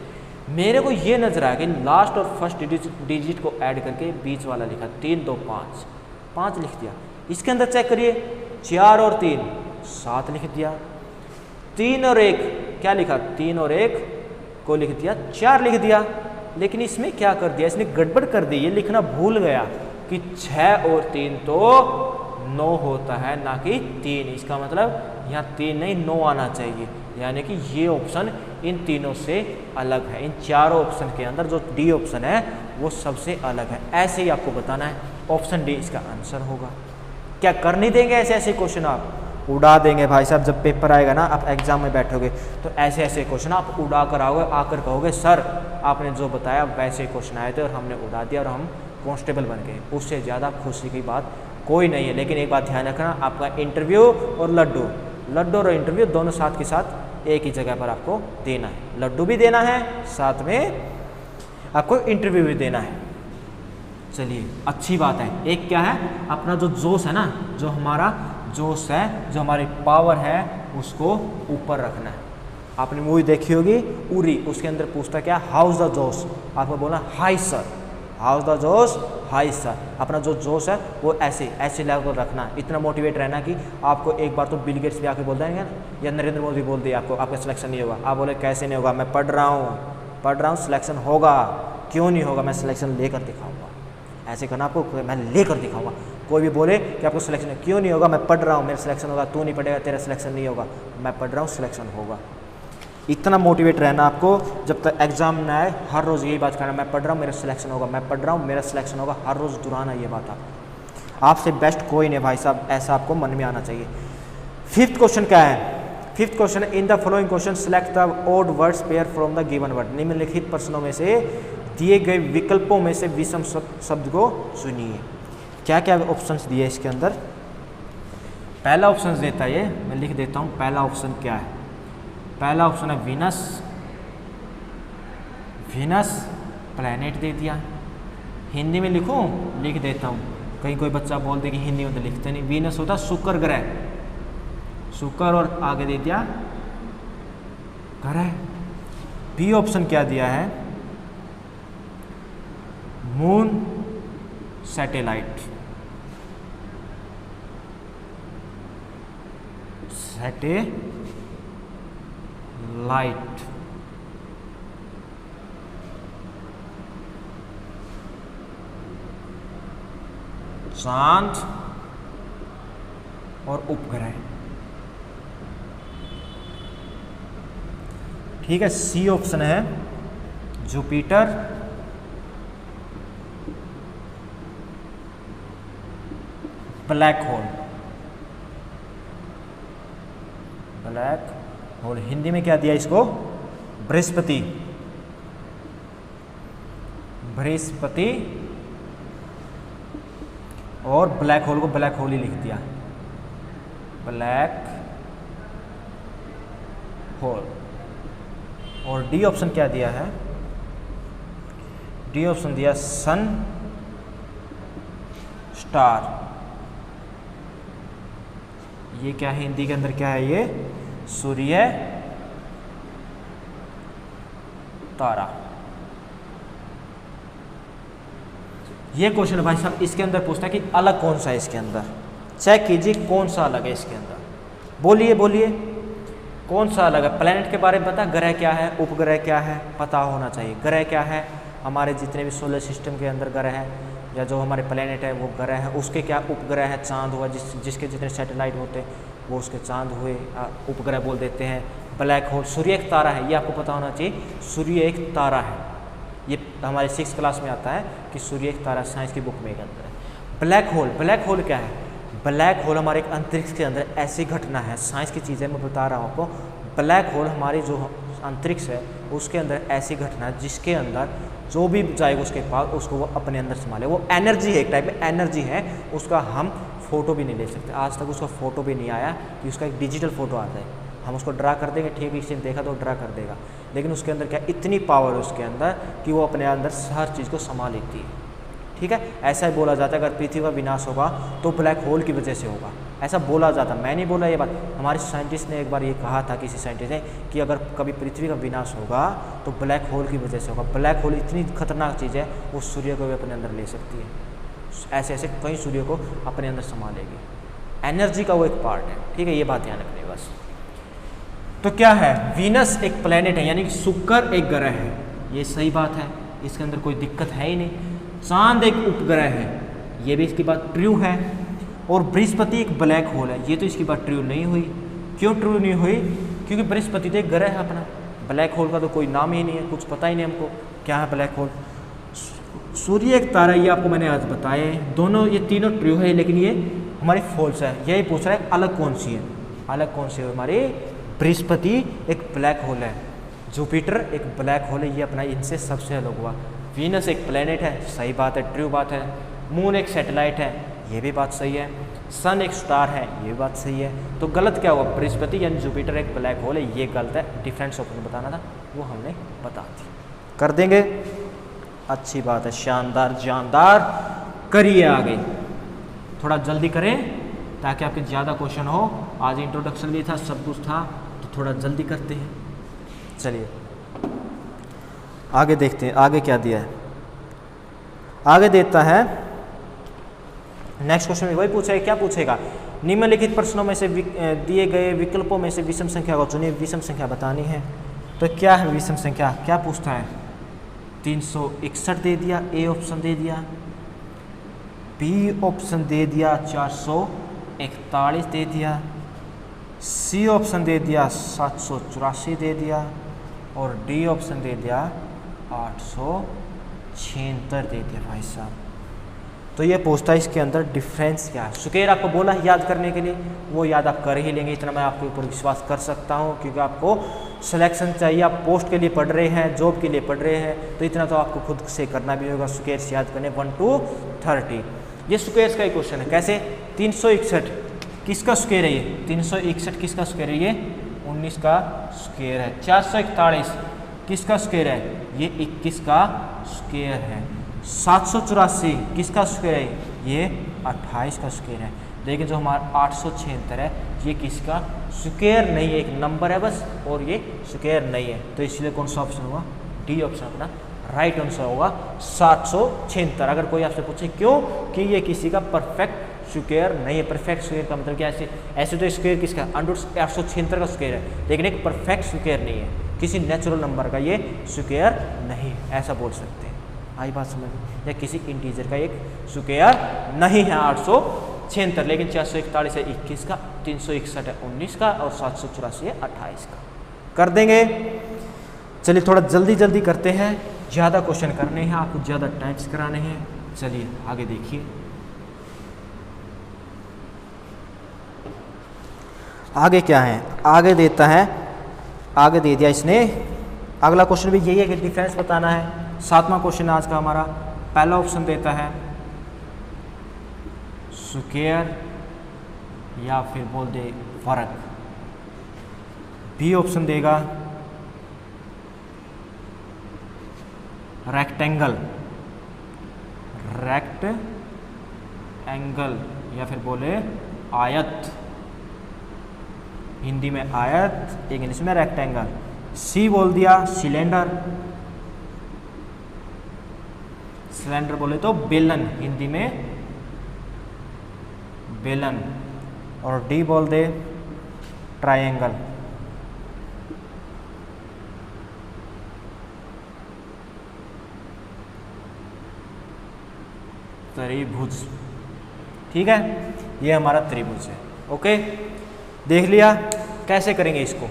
S1: मेरे को ये नजर आया कि लास्ट और फर्स्ट डिजिट को ऐड करके बीच वाला लिखा 3 2 5, 5 लिख दिया। इसके अंदर चेक करिए 4 और 3 7 लिख दिया। 3 और 1 क्या लिखा, 3 और 1 को लिख दिया 4 लिख दिया। लेकिन इसमें क्या कर दिया, इसने गड़बड़ कर दी। ये लिखना भूल गया कि 6 और 3 तो 9 होता है, ना कि 3। इसका मतलब यहाँ 3 नहीं 9 आना चाहिए, यानी कि ये ऑप्शन इन तीनों से अलग है। इन चारों ऑप्शन के अंदर जो डी ऑप्शन है वो सबसे अलग है। ऐसे ही आपको बताना है, ऑप्शन डी इसका आंसर होगा। क्या कर नहीं देंगे ऐसे ऐसे क्वेश्चन, आप उड़ा देंगे भाई साहब। जब पेपर आएगा ना, आप एग्जाम में बैठोगे तो ऐसे ऐसे क्वेश्चन आप उड़ा कर आओगे, आकर कहोगे सर आपने जो बताया वैसे क्वेश्चन आए थे और हमने उड़ा दिया और हम कांस्टेबल बन गए। उससे ज़्यादा खुशी की बात कोई नहीं है। लेकिन एक बात ध्यान रखना, आपका इंटरव्यू और लड्डू और इंटरव्यू दोनों साथ के साथ एक ही जगह पर आपको देना है। लड्डू भी देना है, साथ में आपको इंटरव्यू भी देना है। चलिए अच्छी बात है। एक क्या है, अपना जो जोश है ना, जो हमारा जोश है, जो हमारी पावर है, उसको ऊपर रखना है। आपने मूवी देखी होगी उरी, उसके अंदर पूछता क्या, हाउस द जोश, आपको बोलना हाई सर, हाउस द जोश हाई सर। अपना जो जोश है वो ऐसे लेवल पर रखना, इतना मोटिवेट रहना कि आपको एक बार तो बिल गेट्स भी आके बोल देंगे ना, या नरेंद्र मोदी बोल दिए आपको आपका सिलेक्शन नहीं होगा, आप बोले कैसे नहीं होगा, मैं पढ़ रहा हूँ सिलेक्शन होगा। क्यों नहीं होगा, मैं सिलेक्शन लेकर दिखाऊंगा। ऐसे करना आपको, मैं लेकर दिखाऊंगा। कोई भी बोले कि आपको सिलेक्शन क्यों नहीं होगा, मैं पढ़ रहा हूँ मेरा सिलेक्शन होगा, तू नहीं पढ़ेगा तेरा सिलेक्शन नहीं होगा, मैं पढ़ रहा हूँ सिलेक्शन होगा। इतना मोटिवेट रहना आपको, जब तक एग्जाम ना आए हर रोज़ यही बात करना, मैं पढ़ रहा हूँ मेरा सिलेक्शन होगा, मैं पढ़ रहा हूँ मेरा सिलेक्शन होगा। हर रोज़ दोहराना ये बात आपसे बेस्ट कोई नहीं भाई साहब, ऐसा आपको मन में आना चाहिए। 5th क्वेश्चन क्या है, 5th question, in the following question select the odd words pair from the given word. निम्नलिखित प्रश्नों में से दिए गए विकल्पों में से विषम शब्द को चुनिए। क्या क्या ऑप्शंस दिए इसके अंदर। पहला ऑप्शन देता है ये, मैं लिख देता हूँ। पहला ऑप्शन क्या है, पहला ऑप्शन है वीनस प्लैनेट दे दिया। हिंदी में लिखूं, लिख देता हूँ, कहीं कोई बच्चा बोल दे कि हिंदी में तो लिखते नहीं। वीनस होता शुक्र ग्रह, शुक्र, और आगे दे दिया ग्रह। बी ऑप्शन क्या दिया है, मून सैटेलाइट, चांद और उपग्रह। ठीक है, सी ऑप्शन है जुपिटर, ब्लैक होल। हिंदी में क्या दिया इसको, बृहस्पति और ब्लैक होल को ब्लैक होल ही लिख दिया, ब्लैक होल। और डी ऑप्शन क्या दिया है, डी ऑप्शन दिया सन स्टार। ये क्या है, हिंदी के अंदर क्या है, ये सूर्य तारा। ये क्वेश्चन भाई साहब इसके अंदर पूछता है कि अलग कौन सा है इसके अंदर। चेक कीजिए कौन सा अलग है इसके अंदर, बोलिए कौन सा अलग है। प्लैनेट के बारे में पता, ग्रह क्या है, उपग्रह क्या है, पता होना चाहिए। ग्रह क्या है, हमारे जितने भी सोलर सिस्टम के अंदर ग्रह है या जो हमारे प्लैनेट है वो ग्रह है, उसके क्या उपग्रह है, चांद हुआ, जिसके जितने सैटेलाइट होते हैं वो उसके चांद हुए, उपग्रह बोल देते हैं। ब्लैक होल, सूर्य एक तारा है, ये आपको पता होना चाहिए, सूर्य एक तारा है। ये हमारे 6th क्लास में आता है कि सूर्य एक तारा, साइंस की बुक में एक अंदर है। ब्लैक होल क्या है, ब्लैक होल हमारे एक अंतरिक्ष के अंदर ऐसी घटना है, साइंस की चीज़ है, मैं बता रहा हूँ आपको। ब्लैक होल हमारी जो अंतरिक्ष है उसके अंदर ऐसी घटना है जिसके अंदर जो भी जाएगा उसके पास उसको वो अपने अंदर संभाले। वो एनर्जी है, एक टाइप में एनर्जी है, उसका हम फ़ोटो भी नहीं ले सकते। आज तक उसका फ़ोटो भी नहीं आया कि उसका एक डिजिटल फ़ोटो आता है। हम उसको ड्रा कर देंगे, ठीक है, किसी ने देखा तो ड्रा कर देगा, लेकिन उसके अंदर क्या इतनी पावर है उसके अंदर कि वो अपने अंदर हर चीज़ को संभाल लेती है। ठीक है, ऐसा ही बोला जाता है अगर पृथ्वी का विनाश होगा तो ब्लैक होल की वजह से होगा, ऐसा बोला जाता। मैं नहीं बोला ये बात, हमारे साइंटिस्ट ने एक बार ये कहा था, किसी साइंटिस्ट ने, कि अगर कभी पृथ्वी का विनाश होगा तो ब्लैक होल की वजह से होगा। ब्लैक होल इतनी खतरनाक चीज़ है, वो सूर्य को भी अपने अंदर ले सकती है, ऐसे ऐसे कई सूर्य को अपने अंदर संभालेगी। एनर्जी का वो एक पार्ट है। ठीक है, ये बात ध्यान रखनी बस। तो क्या है, वीनस एक प्लेनेट है, यानी कि शुक्र एक ग्रह है, ये सही बात है, इसके अंदर कोई दिक्कत है ही नहीं। चांद एक उपग्रह है, ये भी इसकी बात ट्रू है। और बृहस्पति एक ब्लैक होल है, ये तो इसकी बात ट्रू नहीं हुई। क्यों ट्रू नहीं हुई? क्योंकि बृहस्पति तो एक ग्रह है अपना, ब्लैक होल का तो कोई नाम ही नहीं है, कुछ पता ही नहीं हमको क्या है ब्लैक होल। सूर्य एक तारा, ये आपको मैंने आज बताए, दोनों ये तीनों ट्रू है, लेकिन ये हमारी फॉल्स है। यही पूछ रहा है अलग कौन सी है, अलग कौन सी है? हमारी बृहस्पति एक ब्लैक होल है, जुपिटर एक ब्लैक होल है, ये अपना इनसे सबसे अलग हुआ। वीनस एक प्लेनेट है, सही बात है, ट्रू बात है। मून एक सैटेलाइट है, ये भी बात सही है। सन एक स्टार है, ये भी बात सही है। तो गलत क्या हुआ? बृहस्पति यानी जुपिटर एक ब्लैक होल है, ये गलत है। डिफरेंस ऑप्शन बताना था, वो हमने बता दी। कर देंगे, अच्छी बात है, शानदार जानदार। करिए आगे, थोड़ा जल्दी करें ताकि आपके ज़्यादा क्वेश्चन हो। आज इंट्रोडक्शन भी था, सब कुछ था, तो थोड़ा जल्दी करते हैं। चलिए आगे देखते हैं, आगे क्या दिया है। आगे देता है नेक्स्ट क्वेश्चन में वही पूछा है, क्या पूछेगा? निम्नलिखित प्रश्नों में से दिए गए विकल्पों में से विषम संख्या को चुनिए। विषम संख्या बतानी है, तो क्या है विषम संख्या? क्या पूछता है? 361 दे दिया, ए ऑप्शन दे दिया, बी ऑप्शन दे दिया 441 दे दिया, सी ऑप्शन दे दिया 784 दे दिया, और डी ऑप्शन दे दिया 876 दे दिया। भाई साहब, तो ये पूछता है इसके अंदर डिफरेंस क्या है। सुकेर आपको बोला है याद करने के लिए, वो याद आप कर ही लेंगे, इतना मैं आपके ऊपर विश्वास कर सकता हूँ, क्योंकि आपको सिलेक्शन चाहिए, आप पोस्ट के लिए पढ़ रहे हैं, जॉब के लिए पढ़ रहे हैं, तो इतना तो आपको खुद से करना भी होगा। सुकेर्स याद करने 1 to 30, ये सुकेर्स का ही क्वेश्चन है। कैसे? 361 किसका स्क्वायर है? ये 361 किसका स्क्वायर है? ये 19 का स्क्वायर है। 441 किसका स्क्वायर है? ये 21 का स्क्वायर है। 784 किसका स्क्वायर है? ये 28 का स्क्वायर है। लेकिन जो हमारा 876 है, ये किसका स्क्वायर नहीं है, एक नंबर है बस, और ये स्क्वायर नहीं है, तो इसलिए कौन सा ऑप्शन होगा? डी ऑप्शन अपना राइट आंसर होगा, 776। अगर कोई आपसे पूछे क्यों, कि ये किसी का परफेक्ट स्क्वायर नहीं है। परफेक्ट स्क्वायर का मतलब क्या? ऐसे तो स्क्वायर किसका? √876 का स्क्वायर है, लेकिन एक परफेक्ट स्क्वायर नहीं है, किसी नेचुरल नंबर का ये स्क्वायर नहीं है, ऐसा बोल सकते हैं। आई बात समझ में? या किसी इंटीजर का एक स्क्वायर नहीं है 876, लेकिन 441 है 21 का, 361 है 19 का, और 784 है 28 का। कर देंगे। चलिए थोड़ा जल्दी जल्दी करते हैं, ज़्यादा क्वेश्चन करने हैं, आपको ज़्यादा टाइप्स कराने हैं। चलिए आगे देखिए, आगे क्या है? आगे देता है, आगे दे दिया इसने। अगला क्वेश्चन भी यही है कि डिफरेंस बताना है। 7वां क्वेश्चन आज का हमारा। पहला ऑप्शन देता है स्क्वायर, या फिर बोल दे फर्क। बी ऑप्शन देगा रेक्टेंगल, रेक्ट एंगल, या फिर बोले आयत, हिंदी में आयत, इंग्लिश में रेक्टेंगल। सी बोल दिया सिलेंडर, सिलेंडर बोले तो बेलन, हिंदी में बेलन। और डी बोल दे ट्रायंगल, त्रिभुज। ठीक है, ये हमारा त्रिभुज है। ओके, देख लिया कैसे करेंगे इसको,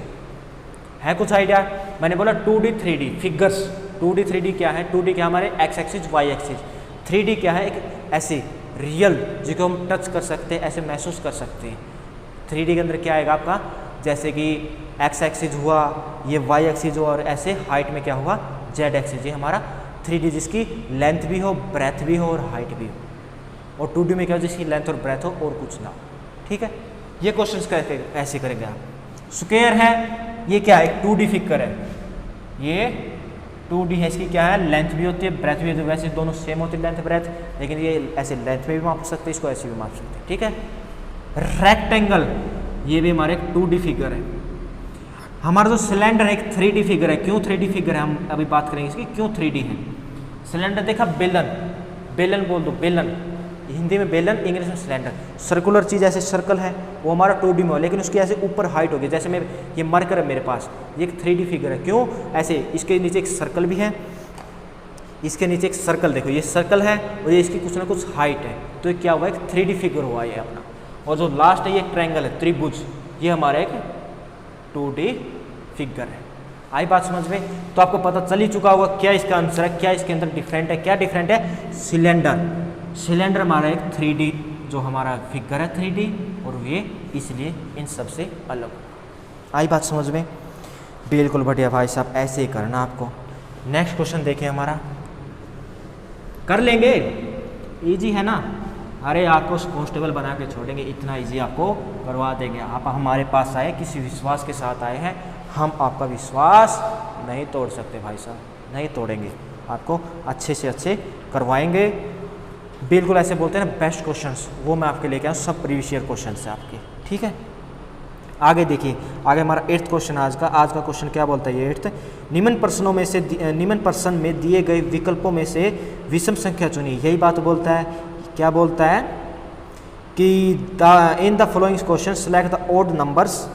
S1: है कुछ आइडिया? मैंने बोला 2D 3D figures. 2D 3D क्या है? 2D क्या हमारे x axis Y axis, 3D क्या है? एक ऐसी रियल, जिसको हम टच कर सकते हैं, ऐसे महसूस कर सकते हैं। 3D के अंदर क्या आएगा आपका, जैसे कि एक्स एक्सिस हुआ, ये वाई एक्सिस हुआ, और ऐसे हाइट में क्या हुआ, जेड एक्सिस। ये हमारा 3D जिसकी लेंथ भी हो, ब्रेथ भी हो और हाइट भी हो। और 2D में क्या हो, जिसकी लेंथ और ब्रेथ हो और कुछ ना हो। ठीक है, ये क्वेश्चन कैसे ऐसे करेंगे आप। स्क्वायर है, ये क्या है, 2D फिगर है, ये 2D है, इसकी क्या है, लेंथ भी होती है, ब्रेथ भी होती है। वैसे दोनों सेम होती है लेंथ ब्रेथ, लेकिन ये ऐसे लेंथ में भी माप सकते हैं, इसको ऐसे भी माप सकते हैं। ठीक है, रेक्टेंगल, ये भी हमारे एक 2D फिगर है। हमारा जो सिलेंडर है एक 3D फिगर है। क्यों 3D फिगर है, हम अभी बात करेंगे इसकी, क्यों 3D है। सिलेंडर देखा, बेलन, बेलन बोल दो, बेलन, हिंदी में बेलन, इंग्लिश में सिलेंडर। सर्कुलर चीज़ ऐसे सर्कल है, वो हमारा 2D में हो, लेकिन उसकी ऐसे ऊपर हाइट होगी। जैसे मैं ये मरकर है मेरे पास, ये एक 3D फिगर है। क्यों ऐसे, इसके नीचे एक सर्कल भी है, इसके नीचे एक सर्कल, देखो ये सर्कल है और ये इसकी कुछ ना कुछ हाइट है, तो ये क्या हुआ, एक 3D फिगर हुआ ये अपना। और जो लास्ट है ये ट्रायंगल है, त्रिभुज, ये हमारा एक 2D फिगर है। आई बात समझ में, तो आपको पता चल ही चुका होगा क्या इसका आंसर है, क्या इसके अंदर डिफरेंट है। क्या डिफरेंट है, सिलेंडर, सिलेंडर हमारा एक 3D जो हमारा फिगर है 3D, और ये इसलिए इन सबसे अलग। आई बात समझ में, बिल्कुल बढ़िया भाई साहब, ऐसे ही करना आपको। नेक्स्ट क्वेश्चन देखें हमारा, कर लेंगे, इजी है ना। अरे आपको कांस्टेबल बना के छोड़ेंगे, इतना इजी आपको करवा देंगे। आप हमारे पास आए, किसी विश्वास के साथ आए हैं, हम आपका विश्वास नहीं तोड़ सकते भाई साहब, नहीं तोड़ेंगे, आपको अच्छे से अच्छे करवाएंगे। बिल्कुल ऐसे बोलते हैं ना बेस्ट क्वेश्चंस, वो मैं आपके लेके आऊँ, सब प्रीवियस ईयर क्वेश्चन है आपके। ठीक है, आगे देखिए, आगे हमारा 8th क्वेश्चन आज का क्वेश्चन क्या बोलता है, ये 8th, निम्न प्रश्न में दिए गए विकल्पों में से विषम संख्या चुनी। यही बात बोलता है, क्या बोलता है कि in the following question select the odd numbers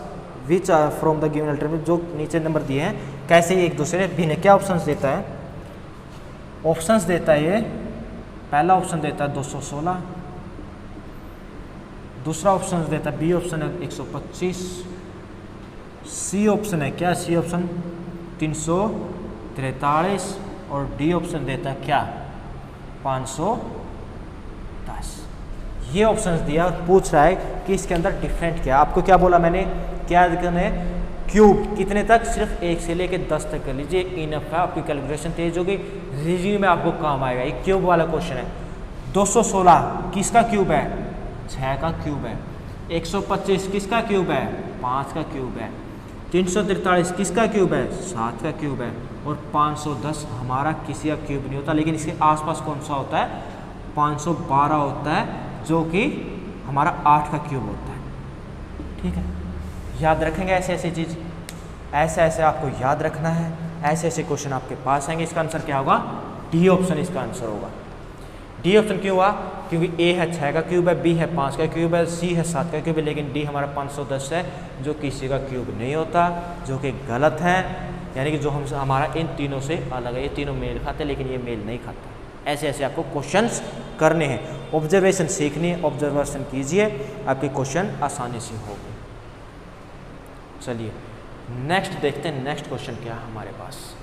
S1: which are from the given alternative. जो नीचे नंबर दिए हैं कैसे एक दूसरे भिन्न, क्या ऑप्शंस देता है, ऑप्शंस देता है। ये पहला ऑप्शन देता है 216, दूसरा ऑप्शन देता है, बी ऑप्शन है 125, सी ऑप्शन है क्या, सी ऑप्शन 343, और डी ऑप्शन देता है क्या, 510। ये ऑप्शंस दिया और पूछ रहा है कि इसके अंदर डिफरेंट क्या। आपको क्या बोला मैंने, क्या करना है, क्यूब कितने तक, सिर्फ 1 से लेके 10 तक कर लीजिए, इनफ है, आपकी कैलकुलेशन तेज होगी, रिव्यू में आपको काम आएगा। एक क्यूब वाला क्वेश्चन है। 216 किसका क्यूब है, 6 का क्यूब है। 125 किसका क्यूब है, 5 का क्यूब है। 343 किसका क्यूब है, 7 का क्यूब है। और 510 हमारा किसी का क्यूब नहीं होता, लेकिन इसके आसपास कौन सा होता है, 512 होता है, जो कि हमारा 8 का क्यूब होता है। ठीक है, याद रखेंगे ऐसे ऐसे चीज़, ऐसे ऐसे आपको याद रखना है, ऐसे ऐसे क्वेश्चन आपके पास आएंगे। इसका आंसर क्या होगा, डी ऑप्शन इसका आंसर होगा। डी ऑप्शन क्यों हुआ, क्योंकि ए है 6 का क्यूब है, बी है 5 का क्यूब है, सी है 7 का क्यूब है, लेकिन डी हमारा 510 है, जो किसी का क्यूब नहीं होता, जो कि गलत है। यानी कि जो हमारा इन तीनों से अलग है, ये तीनों मेल खाते हैं, लेकिन ये मेल नहीं खाता। ऐसे ऐसे आपको क्वेश्चंस करने हैं, ऑब्जर्वेशन सीखनी है, ऑब्जर्वेशन कीजिए, आपके क्वेश्चन आसानी से होंगे। चलिए नेक्स्ट देखते हैं, नेक्स्ट क्वेश्चन क्या है हमारे पास।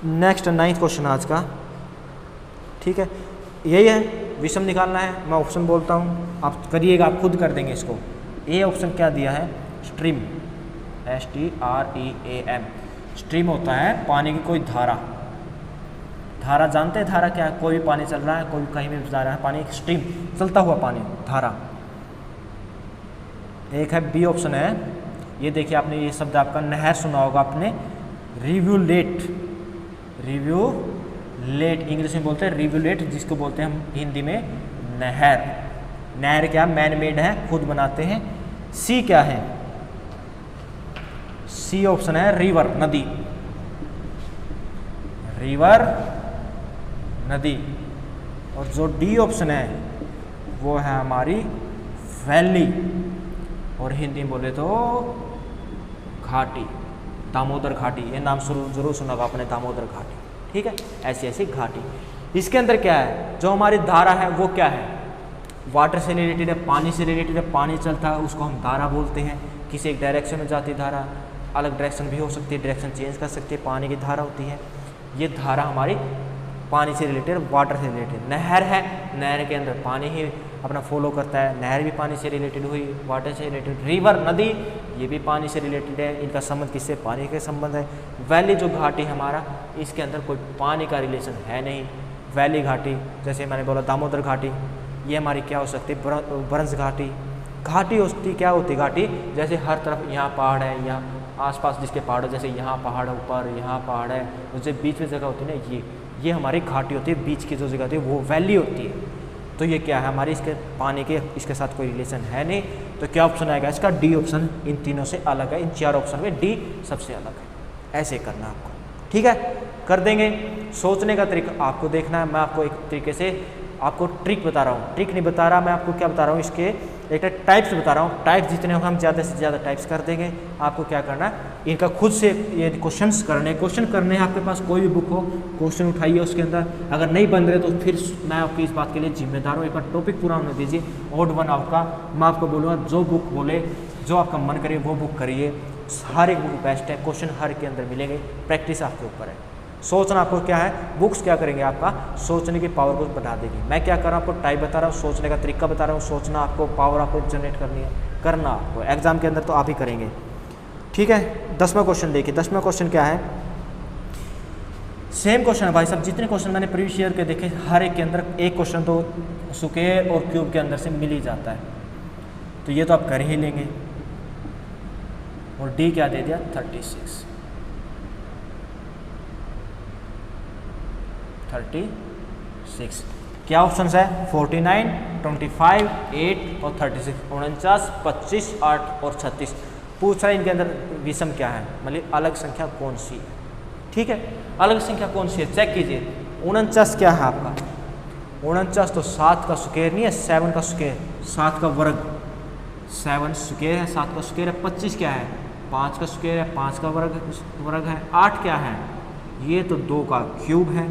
S1: नेक्स्ट 9th क्वेश्चन आज का। ठीक है, यही है, विषम निकालना है। मैं ऑप्शन बोलता हूँ, आप करिएगा, आप खुद कर देंगे इसको। ए ऑप्शन क्या दिया है, स्ट्रीम, STREAM। स्ट्रीम होता है पानी की कोई धारा। धारा जानते हैं, धारा क्या है, कोई भी पानी चल रहा है, कोई कहीं भी जा रहा है, पानी स्ट्रीम, चलता हुआ पानी, धारा। एक है बी ऑप्शन है, ये देखिए, आपने ये शब्द आपका नहर सुना होगा आपने, रिव्यूलेट, रिव्यूलेट इंग्लिश में बोलते हैं रिव्यूलेट, जिसको बोलते हैं हम हिंदी में नहर। नहर क्या, मैन मेड है, खुद बनाते हैं। सी क्या है, सी ऑप्शन है रिवर, नदी, रिवर, नदी। और जो डी ऑप्शन है वो है हमारी वैली, और हिंदी में बोले तो घाटी, दामोदर घाटी। ये नाम जरूर सुना होगा आपने, दामोदर घाटी। ठीक है, ऐसी ऐसी घाटी। इसके अंदर क्या है, जो हमारी धारा है वो क्या है, वाटर से रिलेटेड है, पानी से रिलेटेड है। पानी चलता है उसको हम धारा बोलते हैं। किसी एक डायरेक्शन में जाती धारा, अलग डायरेक्शन भी हो सकती है, डायरेक्शन चेंज कर सकती है, पानी की धारा होती है। ये धारा हमारी पानी से रिलेटेड, वाटर से रिलेटेड। नहर है, नहर के अंदर पानी ही अपना फॉलो करता है, नहर भी पानी से रिलेटेड हुई, वाटर से रिलेटेड। रिवर, नदी, ये भी पानी से रिलेटेड है, इनका संबंध किससे? पानी के संबंध है। वैली जो घाटी हमारा, इसके अंदर कोई पानी का रिलेशन है नहीं। वैली घाटी, जैसे मैंने बोला दामोदर घाटी, ये हमारी क्या हो सकती है? ब्रंज घाटी। घाटी होती क्या होती? घाटी जैसे हर तरफ यहाँ पहाड़ है, यहाँ आसपास जिसके पहाड़ है, जैसे यहाँ पहाड़ है ऊपर, यहाँ पहाड़ है, उससे बीच में जगह होती है ना, ये हमारी घाटी होती है। बीच की जो जगह होती है वो वैली होती है। तो ये क्या है हमारी, इसके पानी के इसके साथ कोई रिलेशन है नहीं। तो क्या ऑप्शन आएगा इसका? डी ऑप्शन इन तीनों से अलग है, इन 4 ऑप्शन में डी सबसे अलग है। ऐसे करना आपको, ठीक है? कर देंगे। सोचने का तरीका आपको देखना है। मैं आपको एक तरीके से आपको ट्रिक बता रहा हूँ, ट्रिक नहीं बता रहा, मैं आपको क्या बता रहा हूँ, इसके एक टाइप्स बता रहा हूँ। टाइप्स जितने होंगे हम ज़्यादा से ज़्यादा टाइप्स कर देंगे। आपको क्या करना है, इनका खुद से ये क्वेश्चंस करने हैं। आपके पास कोई भी बुक हो, क्वेश्चन उठाइए, उसके अंदर अगर नहीं बन रहे तो फिर मैं आपकी इस बात के लिए जिम्मेदार हूँ। एक बार टॉपिक पूरा होने दीजिए, ऑड वन आउट का। मैं आपको बोलूँगा जो बुक बोले, जो आपका मन करे वो बुक करिए। हर एक बुक बेस्ट है, क्वेश्चन हर के अंदर मिलेंगे। प्रैक्टिस आपके ऊपर है। सोचना आपको क्या है, बुक्स क्या करेंगे, आपका सोचने की पावर को बढ़ा देगी। मैं क्या कर रहा हूँ, आपको टाइप बता रहा हूँ, सोचने का तरीका बता रहा हूँ। सोचना आपको, पावर आपको जनरेट करनी है, करना आपको एग्जाम के अंदर तो आप ही करेंगे, ठीक है? 10वां क्वेश्चन देखिए। 10वां क्वेश्चन क्या है? सेम क्वेश्चन है भाई साहब। जितने क्वेश्चन मैंने प्रीवियस ईयर के देखे, हर एक के अंदर एक क्वेश्चन तो स्क्वायर और क्यूब के अंदर से मिल ही जाता है। तो ये तो आप कर ही लेंगे। और डी क्या दे दिया? 36। क्या ऑप्शंस है? 49, 25, 8 और 36। 49, 25, 8 और 36 पूछ रहा है। इनके अंदर विषम क्या है, मतलब अलग संख्या कौन सी है, ठीक है? अलग संख्या कौन सी है, चेक कीजिए। 49 क्या है आपका? 49 तो 7 का स्क्वायर नहीं है, 7 का स्क्वायर, 7 का वर्ग, 7 स्क्वायर है, 7 का स्क्वायर है। 25 क्या है? 5 का स्क्वायर है, 5 का वर्ग है। 8 क्या है? ये तो 2 का क्यूब है,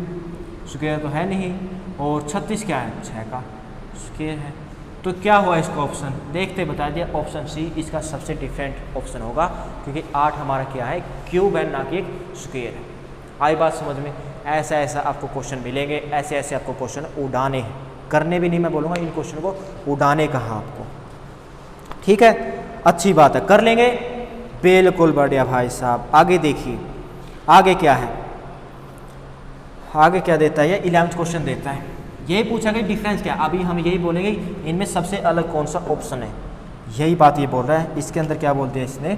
S1: स्क्वायर तो है नहीं। और 36 क्या है? 6 का स्क्वायर है। तो क्या हुआ इसका ऑप्शन? देखते बता दिया, ऑप्शन सी इसका सबसे डिफरेंट ऑप्शन होगा, क्योंकि 8 हमारा क्या है? क्यूब है, ना कि एक स्क्वायर है। आई बात समझ में? ऐसा ऐसा आपको क्वेश्चन मिलेंगे, ऐसे ऐसे आपको क्वेश्चन उड़ाने हैं, करने भी नहीं मैं बोलूँगा, इन क्वेश्चन को उड़ाने कहाँ आपको, ठीक है? अच्छी बात है, कर लेंगे, बिल्कुल बढ़िया भाई साहब। आगे देखिए, आगे क्या है? आगे क्या देता है? ये 11वां क्वेश्चन देता है। यही पूछा गया डिफरेंस क्या। अभी हम यही बोलेंगे इनमें सबसे अलग कौन सा ऑप्शन है, यही बात ये बोल रहा है। इसके अंदर क्या बोलते हैं, इसने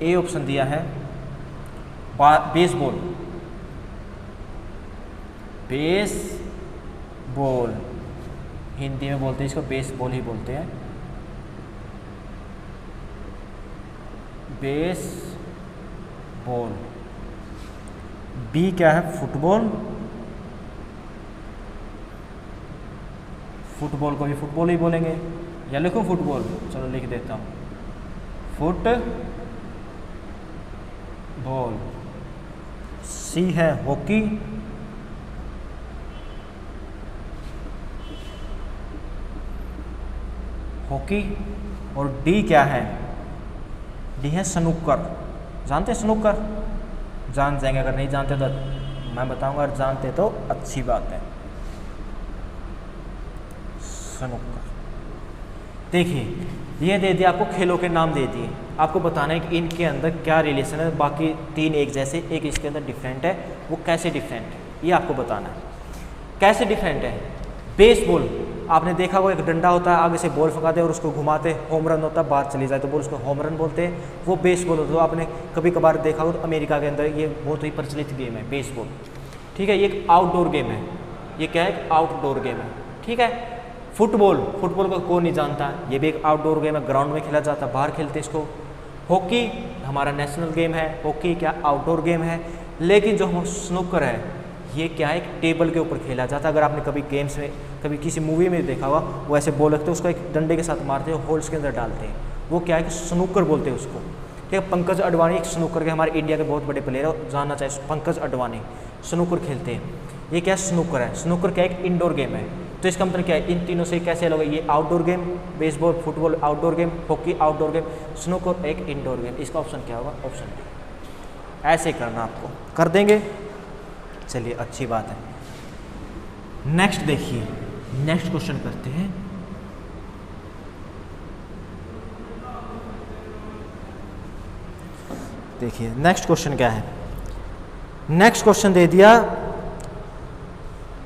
S1: ए ऑप्शन दिया है बेसबॉल। बेसबॉल हिंदी में बोलते हैं इसको, बेसबॉल ही बोलते हैं, बेसबॉल। बी क्या है? फुटबॉल। फुटबॉल को भी फुटबॉल ही बोलेंगे, या लिखो फुटबॉल, चलो लिख देता हूँ, फुटबॉल। सी है हॉकी। हॉकी। और डी क्या है? डी है स्नूकर। जानते हैं स्नूकर? जान जाएंगे, अगर नहीं जानते तो मैं बताऊंगा, अगर जानते तो अच्छी बात है। स्नूकर। देखिए ये दे दिया आपको, खेलों के नाम दे दिए, आपको बताना है कि इनके अंदर क्या रिलेशन है। बाकी 3 एक जैसे, एक इसके अंदर डिफरेंट है, वो कैसे डिफरेंट है ये आपको बताना है। कैसे डिफरेंट है? बेसबॉल आपने देखा वो एक डंडा होता है, आगे से बॉल फंकाते और उसको घुमाते, होम रन होता है, बाहर चली जाए तो बॉल उसको होम रन बोलते हैं, वो बेसबॉल होता है। तो आपने कभी कभार देखा हो तो अमेरिका के अंदर ये बहुत ही प्रचलित गेम है बेसबॉल, ठीक है? ये एक आउटडोर गेम है, ये क्या है? एक आउटडोर गेम है, ठीक है? फुटबॉल, फुटबॉल को कौन नहीं जानता, ये भी एक आउटडोर गेम है, ग्राउंड में खेला जाता है, बाहर खेलते हैं इसको। हॉकी हमारा नेशनल गेम है, हॉकी क्या आउटडोर गेम है। लेकिन जो हम स्नूकर है, ये क्या है? एक टेबल के ऊपर खेला जाता है। अगर आपने कभी गेम्स में, कभी किसी मूवी में देखा हुआ, वो ऐसे बॉल रखते हैं, उसको एक डंडे के साथ मारते हैं, होल्स के अंदर डालते हैं, वो क्या है कि स्नूकर बोलते हैं उसको, ठीक है? पंकज अडवाणी एक स्नूकर के हमारे इंडिया के बहुत बड़े प्लेयर है, जानना चाहिए, पंकज अडवाणी स्नूकर खेलते हैं। ये क्या स्नूकर है? स्नूकर क्या एक इंडोर गेम है। तो इसका मतलब क्या है? इन तीनों से कैसे अलग है? ये outdoor game, baseball football outdoor game, hockey outdoor game, snooker एक इंडोर गेम। इसका ऑप्शन क्या होगा? Option B. ऐसे करना आपको, कर देंगे, चलिए अच्छी बात है। नेक्स्ट देखिए, नेक्स्ट क्वेश्चन करते हैं। देखिए नेक्स्ट क्वेश्चन क्या है। नेक्स्ट क्वेश्चन दे दिया,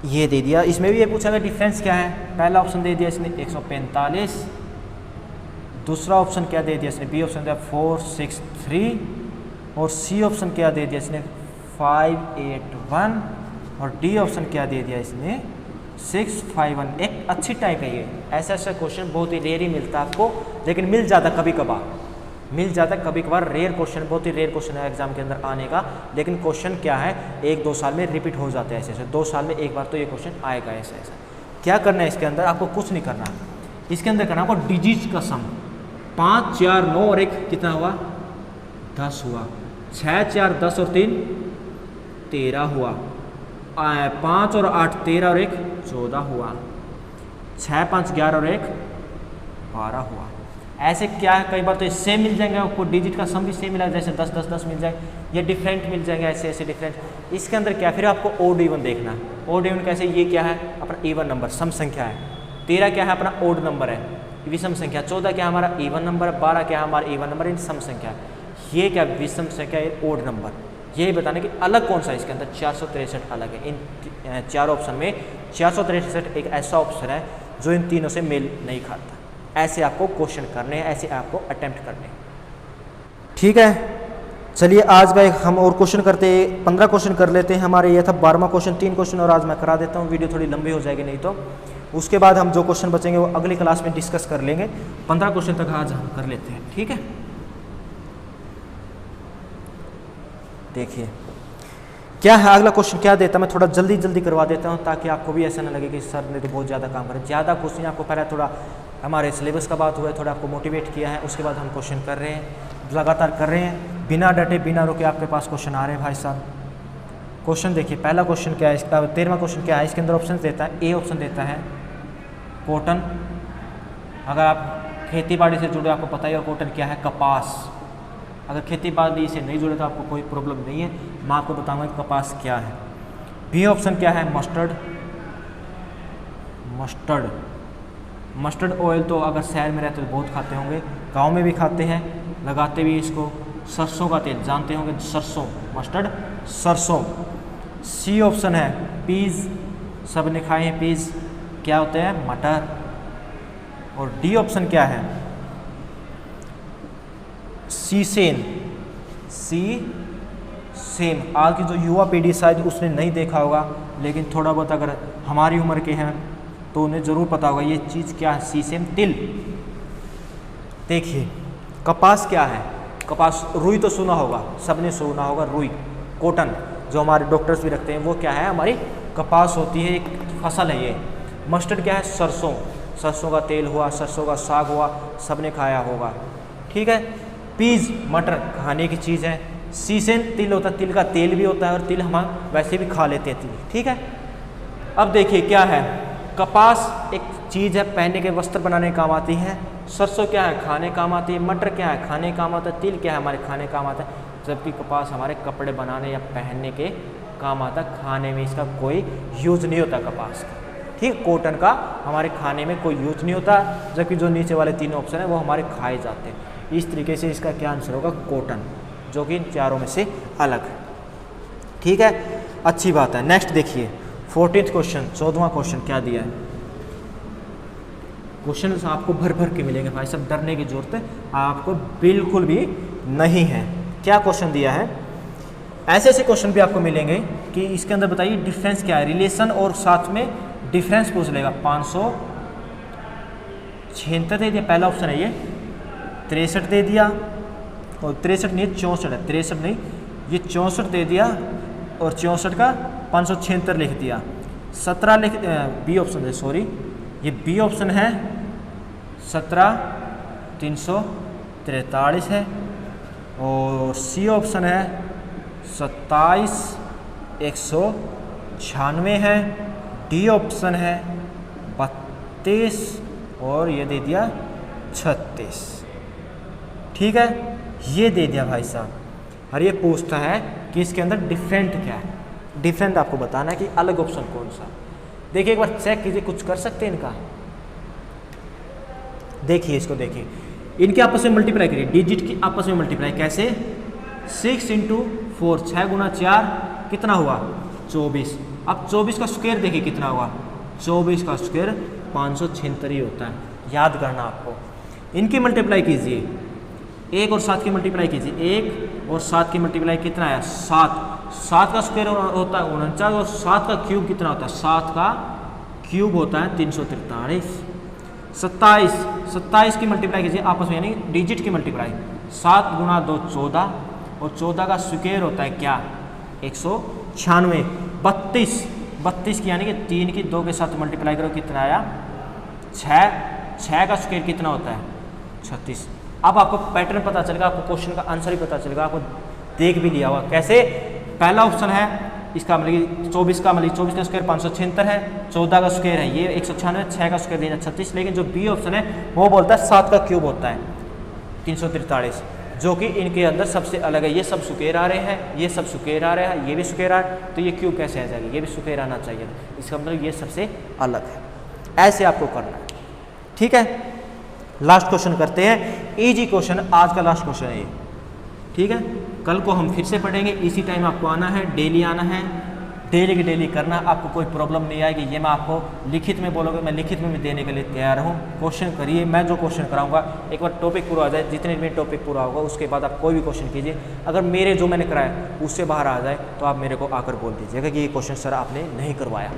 S1: ये दे दिया, इसमें भी ये पूछा गया डिफरेंस क्या है। पहला ऑप्शन दे दिया इसने 145, दूसरा ऑप्शन क्या दे दिया इसने, बी ऑप्शन दिया 463, और सी ऑप्शन क्या दे दिया इसने 581, और डी ऑप्शन क्या दे दिया इसने 651। एक अच्छी टाइप है ये। ऐसा ऐसा क्वेश्चन बहुत ही रेयर ही मिलता है आपको, लेकिन मिल जाता कभी कभार, मिल जाता है कभी कभार। रेयर क्वेश्चन, बहुत ही रेयर क्वेश्चन है एग्जाम के अंदर आने का, लेकिन क्वेश्चन क्या है 1-2 साल में रिपीट हो जाते हैं ऐसे ऐसे। 2 साल में एक बार तो ये क्वेश्चन आएगा ऐसा ऐसा। क्या करना है इसके अंदर, आपको कुछ नहीं करना, इसके अंदर करना आपको डिजिट का सम। 5, 4, 9 और 1 कितना हुआ 10 हुआ। 6, 4, 10 और 3 13 हुआ। 5 और 8 13 और 1 14 हुआ। 6, 5, 11 और 1 12 हुआ। ऐसे क्या है, कई बार तो सेम मिल जाएंगे आपको, डिजिट का सम भी सेम मिला, जैसे 10, 10, 10 मिल जाए, ये डिफरेंट मिल जाएंगे ऐसे ऐसे डिफरेंट। इसके अंदर क्या, फिर आपको ओड इवन देखना है। ओड इवन कैसे, ये क्या है अपना इवन नंबर, सम संख्या है। 13 क्या है अपना ओड नंबर है, विषम संख्या। 14 क्या हमारा इवन नंबर है। 12 क्या हमारा इवन नंबर, इन सम संख्या है। ये क्या विषम संख्या, ये ओड नंबर। यही बताने कि अलग कौन सा है इसके अंदर। 463 अलग है। इन 4 ऑप्शन में 463 एक ऐसा ऑप्शन है जो इन तीनों से मेल नहीं खाता। ऐसे आपको क्वेश्चन करने हैं, ऐसे आपको अटेम्प्ट करने हैं। ठीक है, चलिए आज का एक हम और क्वेश्चन करते हैं, 15 क्वेश्चन कर लेते हैं। हमारे ये था 12वां क्वेश्चन, 3 क्वेश्चन और आज मैं करा देता हूँ, वीडियो थोड़ी लंबी हो जाएगी नहीं तो। उसके बाद हम जो क्वेश्चन बचेंगे वो अगली क्लास में डिस्कस कर लेंगे। 15 क्वेश्चन तक आज हम कर लेते हैं, ठीक है। देखिए क्या है अगला क्वेश्चन, क्या देता मैं थोड़ा जल्दी जल्दी करवा देता हूँ, ताकि आपको भी ऐसा ना लगे कि सर ने तो बहुत ज़्यादा काम करा। ज़्यादा क्वेश्चन आपको पहले थोड़ा हमारे सिलेबस का बात हुआ है, थोड़ा आपको मोटिवेट किया है, उसके बाद हम क्वेश्चन कर रहे हैं, लगातार कर रहे हैं, बिना डटे बिना रुके आपके पास क्वेश्चन आ रहे हैं भाई साहब। क्वेश्चन देखिए, पहला क्वेश्चन क्या है इसका, 13वां क्वेश्चन क्या है। इसके अंदर ऑप्शन देता है, ए ऑप्शन देता है कॉटन। अगर आप खेती बाड़ी से जुड़े आपको पता ही है कॉटन क्या है, कपास। अगर खेती बाड़ी से नहीं जुड़े तो आपको कोई प्रॉब्लम नहीं है, मैं आपको बताऊंगा कि कपास क्या है। बी ऑप्शन क्या है, मस्टर्ड। मस्टर्ड, मस्टर्ड ऑयल तो अगर शहर में रहते तो बहुत खाते होंगे, गांव में भी खाते हैं, लगाते भी इसको। सरसों का तेल जानते होंगे, सरसों, मस्टर्ड सरसों। सी ऑप्शन है पीज, सब ने खाए हैं पीज, क्या होते हैं मटर। और डी ऑप्शन क्या है, सीसेम। सीसेम, आज की जो युवा पीढ़ी शायद उसने नहीं देखा होगा, लेकिन थोड़ा बहुत अगर हमारी उम्र के हैं तो उन्हें ज़रूर पता होगा ये चीज़ क्या है, सीसेम तिल। देखिए कपास क्या है, कपास, रुई तो सुना होगा, सबने सुना होगा रुई। कॉटन जो हमारे डॉक्टर्स भी रखते हैं वो क्या है, हमारी कपास होती है, एक फसल है ये। मस्टर्ड क्या है, सरसों, सरसों का तेल हुआ, सरसों का साग हुआ, सबने खाया होगा, ठीक है। पीज, मटर, खाने की चीज़ है। सीसेम तिल होता है, तिल का तेल भी होता है, और तिल हम वैसे भी खा लेते हैं तिल, ठीक है। अब देखिए क्या है, कपास एक चीज़ है, पहनने के वस्त्र बनाने काम आती है। सरसों क्या है, खाने काम आती है। मटर क्या है, खाने काम आता है। तिल क्या है, हमारे खाने काम आता है। जबकि कपास हमारे कपड़े बनाने या पहनने के काम आता है, खाने में इसका कोई यूज नहीं होता कपास का, ठीक। कॉटन का हमारे खाने में कोई यूज नहीं होता, जबकि जो नीचे वाले 3 ऑप्शन है वो हमारे खाए जाते हैं। इस तरीके से इसका क्या आंसर होगा, कॉटन, जो कि इन चारों में से अलग है, ठीक है। अच्छी बात है। नेक्स्ट देखिए 14th क्वेश्चन, 14वां क्वेश्चन क्या दिया है। क्वेश्चन आपको भर भर के मिलेंगे भाई सब, डरने की जरूरत आपको बिल्कुल भी नहीं है। क्या क्वेश्चन दिया है, ऐसे ऐसे क्वेश्चन भी आपको मिलेंगे कि इसके अंदर बताइए डिफरेंस क्या है, रिलेशन और साथ में डिफरेंस पूछ लेगा। 576 दे दिया, पहला ऑप्शन है ये। 63 दे दिया, और 63 नहीं 64 है, 63 नहीं ये 64 दे दिया, और 64 का 576 लिख दिया। 17 लिख, बी ऑप्शन है, सॉरी ये बी ऑप्शन है। 17 343 है, और सी ऑप्शन है 27 196 है। डी ऑप्शन है 32, और ये दे दिया 36, ठीक है। ये दे दिया भाई साहब, और ये पूछता है कि इसके अंदर डिफरेंट क्या है, डिफरेंट आपको बताना है कि अलग ऑप्शन कौन सा। देखिए एक बार चेक कीजिए, कुछ कर सकते हैं इनका। देखिए इसको, देखिए इनके आपस में मल्टीप्लाई करिए, डिजिट की आपस में मल्टीप्लाई कैसे, 6 × 4, 6 × 4 कितना हुआ 24। अब 24 का स्क्वायर देखिए कितना हुआ, 24 का स्क्वायर 576 ही होता है, याद करना आपको। इनकी मल्टीप्लाई कीजिए, 1 और 7 की मल्टीप्लाई कीजिए, 1 और 7 की मल्टीप्लाई कितना है 7, 7 का स्क्वायर होता है 49 और 7 का क्यूब कितना होता है, 7 का क्यूब होता है 343। 27 की मल्टीप्लाई कीजिए आपस में, यानी डिजिट की मल्टीप्लाई, 7 × 2 14 और 14 का स्क्वायर होता है क्या 196। 32 की यानी कि 3 की 2 के साथ मल्टीप्लाई करो कितना आया 6 का स्क्वायर कितना होता है 36। अब आपको पैटर्न पता चलेगा, आपको क्वेश्चन का आंसर ही पता चलेगा, आपको देख भी लिया हुआ कैसे। पहला ऑप्शन है इसका मतलब 24 का मतलब 24 का स्क्वायर 576 है, 14 का स्क्वायर है ये 196, 6 का स्क्वायर देना 36। लेकिन जो बी ऑप्शन है वो बोलता है 7 का क्यूब होता है 343, जो कि इनके अंदर सबसे अलग है। ये सब स्क्वायर आ रहे हैं, ये सब स्क्वायर आ रहे हैं, ये भी स्क्वायर आ रहा है, तो ये क्यूब कैसे आ जाएगी, ये भी स्क्वायर आना चाहिए, इसका मतलब ये सबसे अलग है। ऐसे आपको करना है, ठीक है। लास्ट क्वेश्चन करते हैं, इजी क्वेश्चन, आज का लास्ट क्वेश्चन है ये, ठीक है। कल को हम फिर से पढ़ेंगे, इसी टाइम आपको आना है, डेली आना है, डेली की डेली करना, आपको कोई प्रॉब्लम नहीं आएगी। ये मैं आपको लिखित में बोलोगे, मैं लिखित में भी देने के लिए तैयार हूँ। क्वेश्चन करिए, मैं जो क्वेश्चन कराऊंगा एक बार टॉपिक पूरा आ जाए, जितने भी टॉपिक पूरा होगा उसके बाद आप कोई भी क्वेश्चन कीजिए, अगर मेरे जो मैंने कराया उससे बाहर आ जाए तो आप मेरे को आकर बोल दीजिएगा कि ये क्वेश्चन सर आपने नहीं करवाया।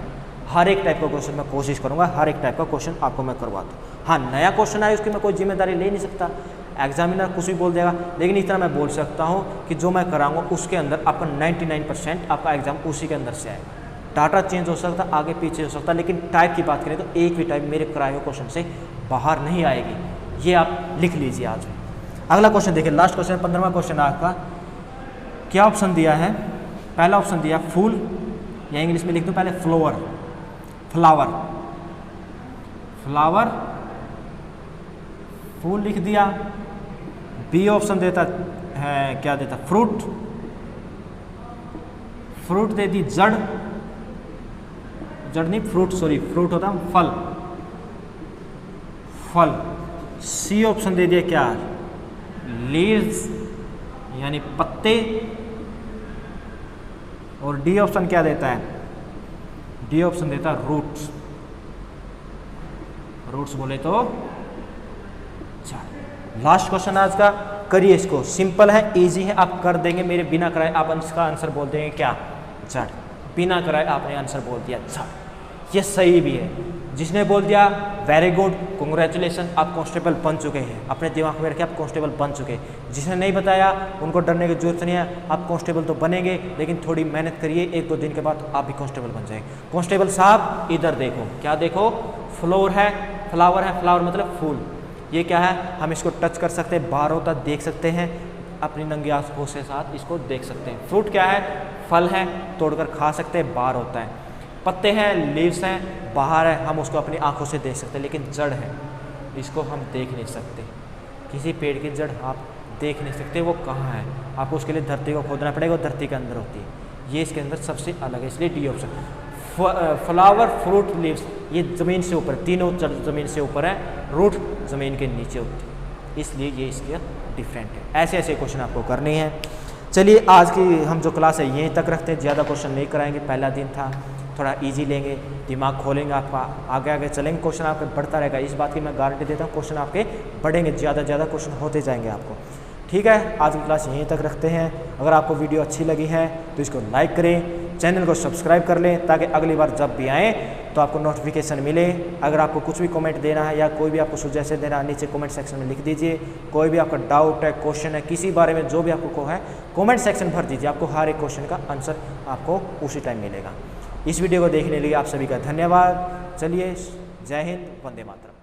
S1: हर एक टाइप का क्वेश्चन मैं कोशिश करूँगा, हर एक टाइप का क्वेश्चन आपको मैं करवा दूँ। हाँ, नया क्वेश्चन आए उसकी मैं कोई जिम्मेदारी ले नहीं सकता, एग्जामिनर कुछ भी बोल देगा, लेकिन इतना मैं बोल सकता हूँ कि जो मैं कराऊंगा उसके अंदर आपका 99% आपका एग्जाम उसी के अंदर से आएगा। डाटा चेंज हो सकता, आगे पीछे हो सकता, लेकिन टाइप की बात करें तो एक भी टाइप मेरे कराए हुए क्वेश्चन से बाहर नहीं आएगी। ये आप लिख लीजिए आज। अगला क्वेश्चन देखिए, लास्ट क्वेश्चन 15वां क्वेश्चन आपका। क्या ऑप्शन दिया है, पहला ऑप्शन दिया फूल, या इंग्लिश में लिख दूँ पहले फ्लावर, फ्लावर फूल लिख दिया। बी ऑप्शन देता है, क्या देता, फ्रूट दे दी, जड़ नहीं फ्रूट, सॉरी फ्रूट होता फल। सी ऑप्शन दे दिया क्या, लीव्स यानी पत्ते। और डी ऑप्शन क्या देता है, डी ऑप्शन देता है रूट्स बोले तो। लास्ट क्वेश्चन आज का, करिए इसको, सिंपल है, इजी है, आप कर देंगे मेरे बिना कराए। आप इसका आंसर बोल देंगे क्या, जड़, बिना कराए आपने आंसर बोल दिया जड़। ये सही भी है, जिसने बोल दिया वेरी गुड, कॉन्ग्रेचुलेसन, आप कांस्टेबल बन चुके हैं, अपने दिमाग में रखे आप कांस्टेबल बन चुके हैं। जिसने नहीं बताया उनको डरने की जरूरत नहीं है, आप कांस्टेबल तो बनेंगे, लेकिन थोड़ी मेहनत करिए, 1-2 दिन के बाद आप भी कांस्टेबल बन जाएंगे। कांस्टेबल साहब इधर देखो, क्या देखो, फ्लोर है, फ्लावर है, फ्लावर मतलब फूल। ये क्या है, हम इसको टच कर सकते हैं, बाहर होता देख सकते हैं, अपनी नंगी आंखों से साथ इसको देख सकते हैं। फ्रूट क्या है, फल है, तोड़कर खा सकते हैं, बाहर होता है। पत्ते हैं, लीव्स हैं, बाहर है, हम उसको अपनी आंखों से देख सकते हैं। लेकिन जड़ है, इसको हम देख नहीं सकते, किसी पेड़ की जड़ आप देख नहीं सकते, वो कहाँ है, आपको उसके लिए धरती को खोदना पड़ेगा, वो धरती के अंदर होती है। ये इसके अंदर सबसे अलग है, इसलिए D option. Flower, fruit, leaves ये ज़मीन से ऊपर, तीनों ज़मीन से ऊपर है, रूट ज़मीन के नीचे होती है, इसलिए ये इसके डिफरेंट है। ऐसे ऐसे क्वेश्चन आपको करने हैं। चलिए आज की हम जो क्लास है यहीं तक रखते हैं, ज़्यादा क्वेश्चन नहीं कराएंगे, पहला दिन था, थोड़ा इजी लेंगे, दिमाग खोलेंगे आपका, आगे आगे चलेंगे, क्वेश्चन आपके बढ़ता रहेगा, इस बात की मैं गारंटी देता हूँ। क्वेश्चन आपके बढ़ेंगे, ज़्यादा क्वेश्चन होते जाएंगे आपको, ठीक है। आज की क्लास यहीं तक रखते हैं। अगर आपको वीडियो अच्छी लगी है तो इसको लाइक करें, चैनल को सब्सक्राइब कर लें, ताकि अगली बार जब भी आएँ तो आपको नोटिफिकेशन मिले। अगर आपको कुछ भी कमेंट देना है या कोई भी आपको सुजेशन देना है, नीचे कमेंट सेक्शन में लिख दीजिए। कोई भी आपका डाउट है, क्वेश्चन है, किसी बारे में जो भी आपको है, कमेंट सेक्शन भर दीजिए, आपको हर एक क्वेश्चन का आंसर आपको उसी टाइम मिलेगा। इस वीडियो को देखने के लिए आप सभी का धन्यवाद। चलिए, जय हिंद, वंदे मातरम।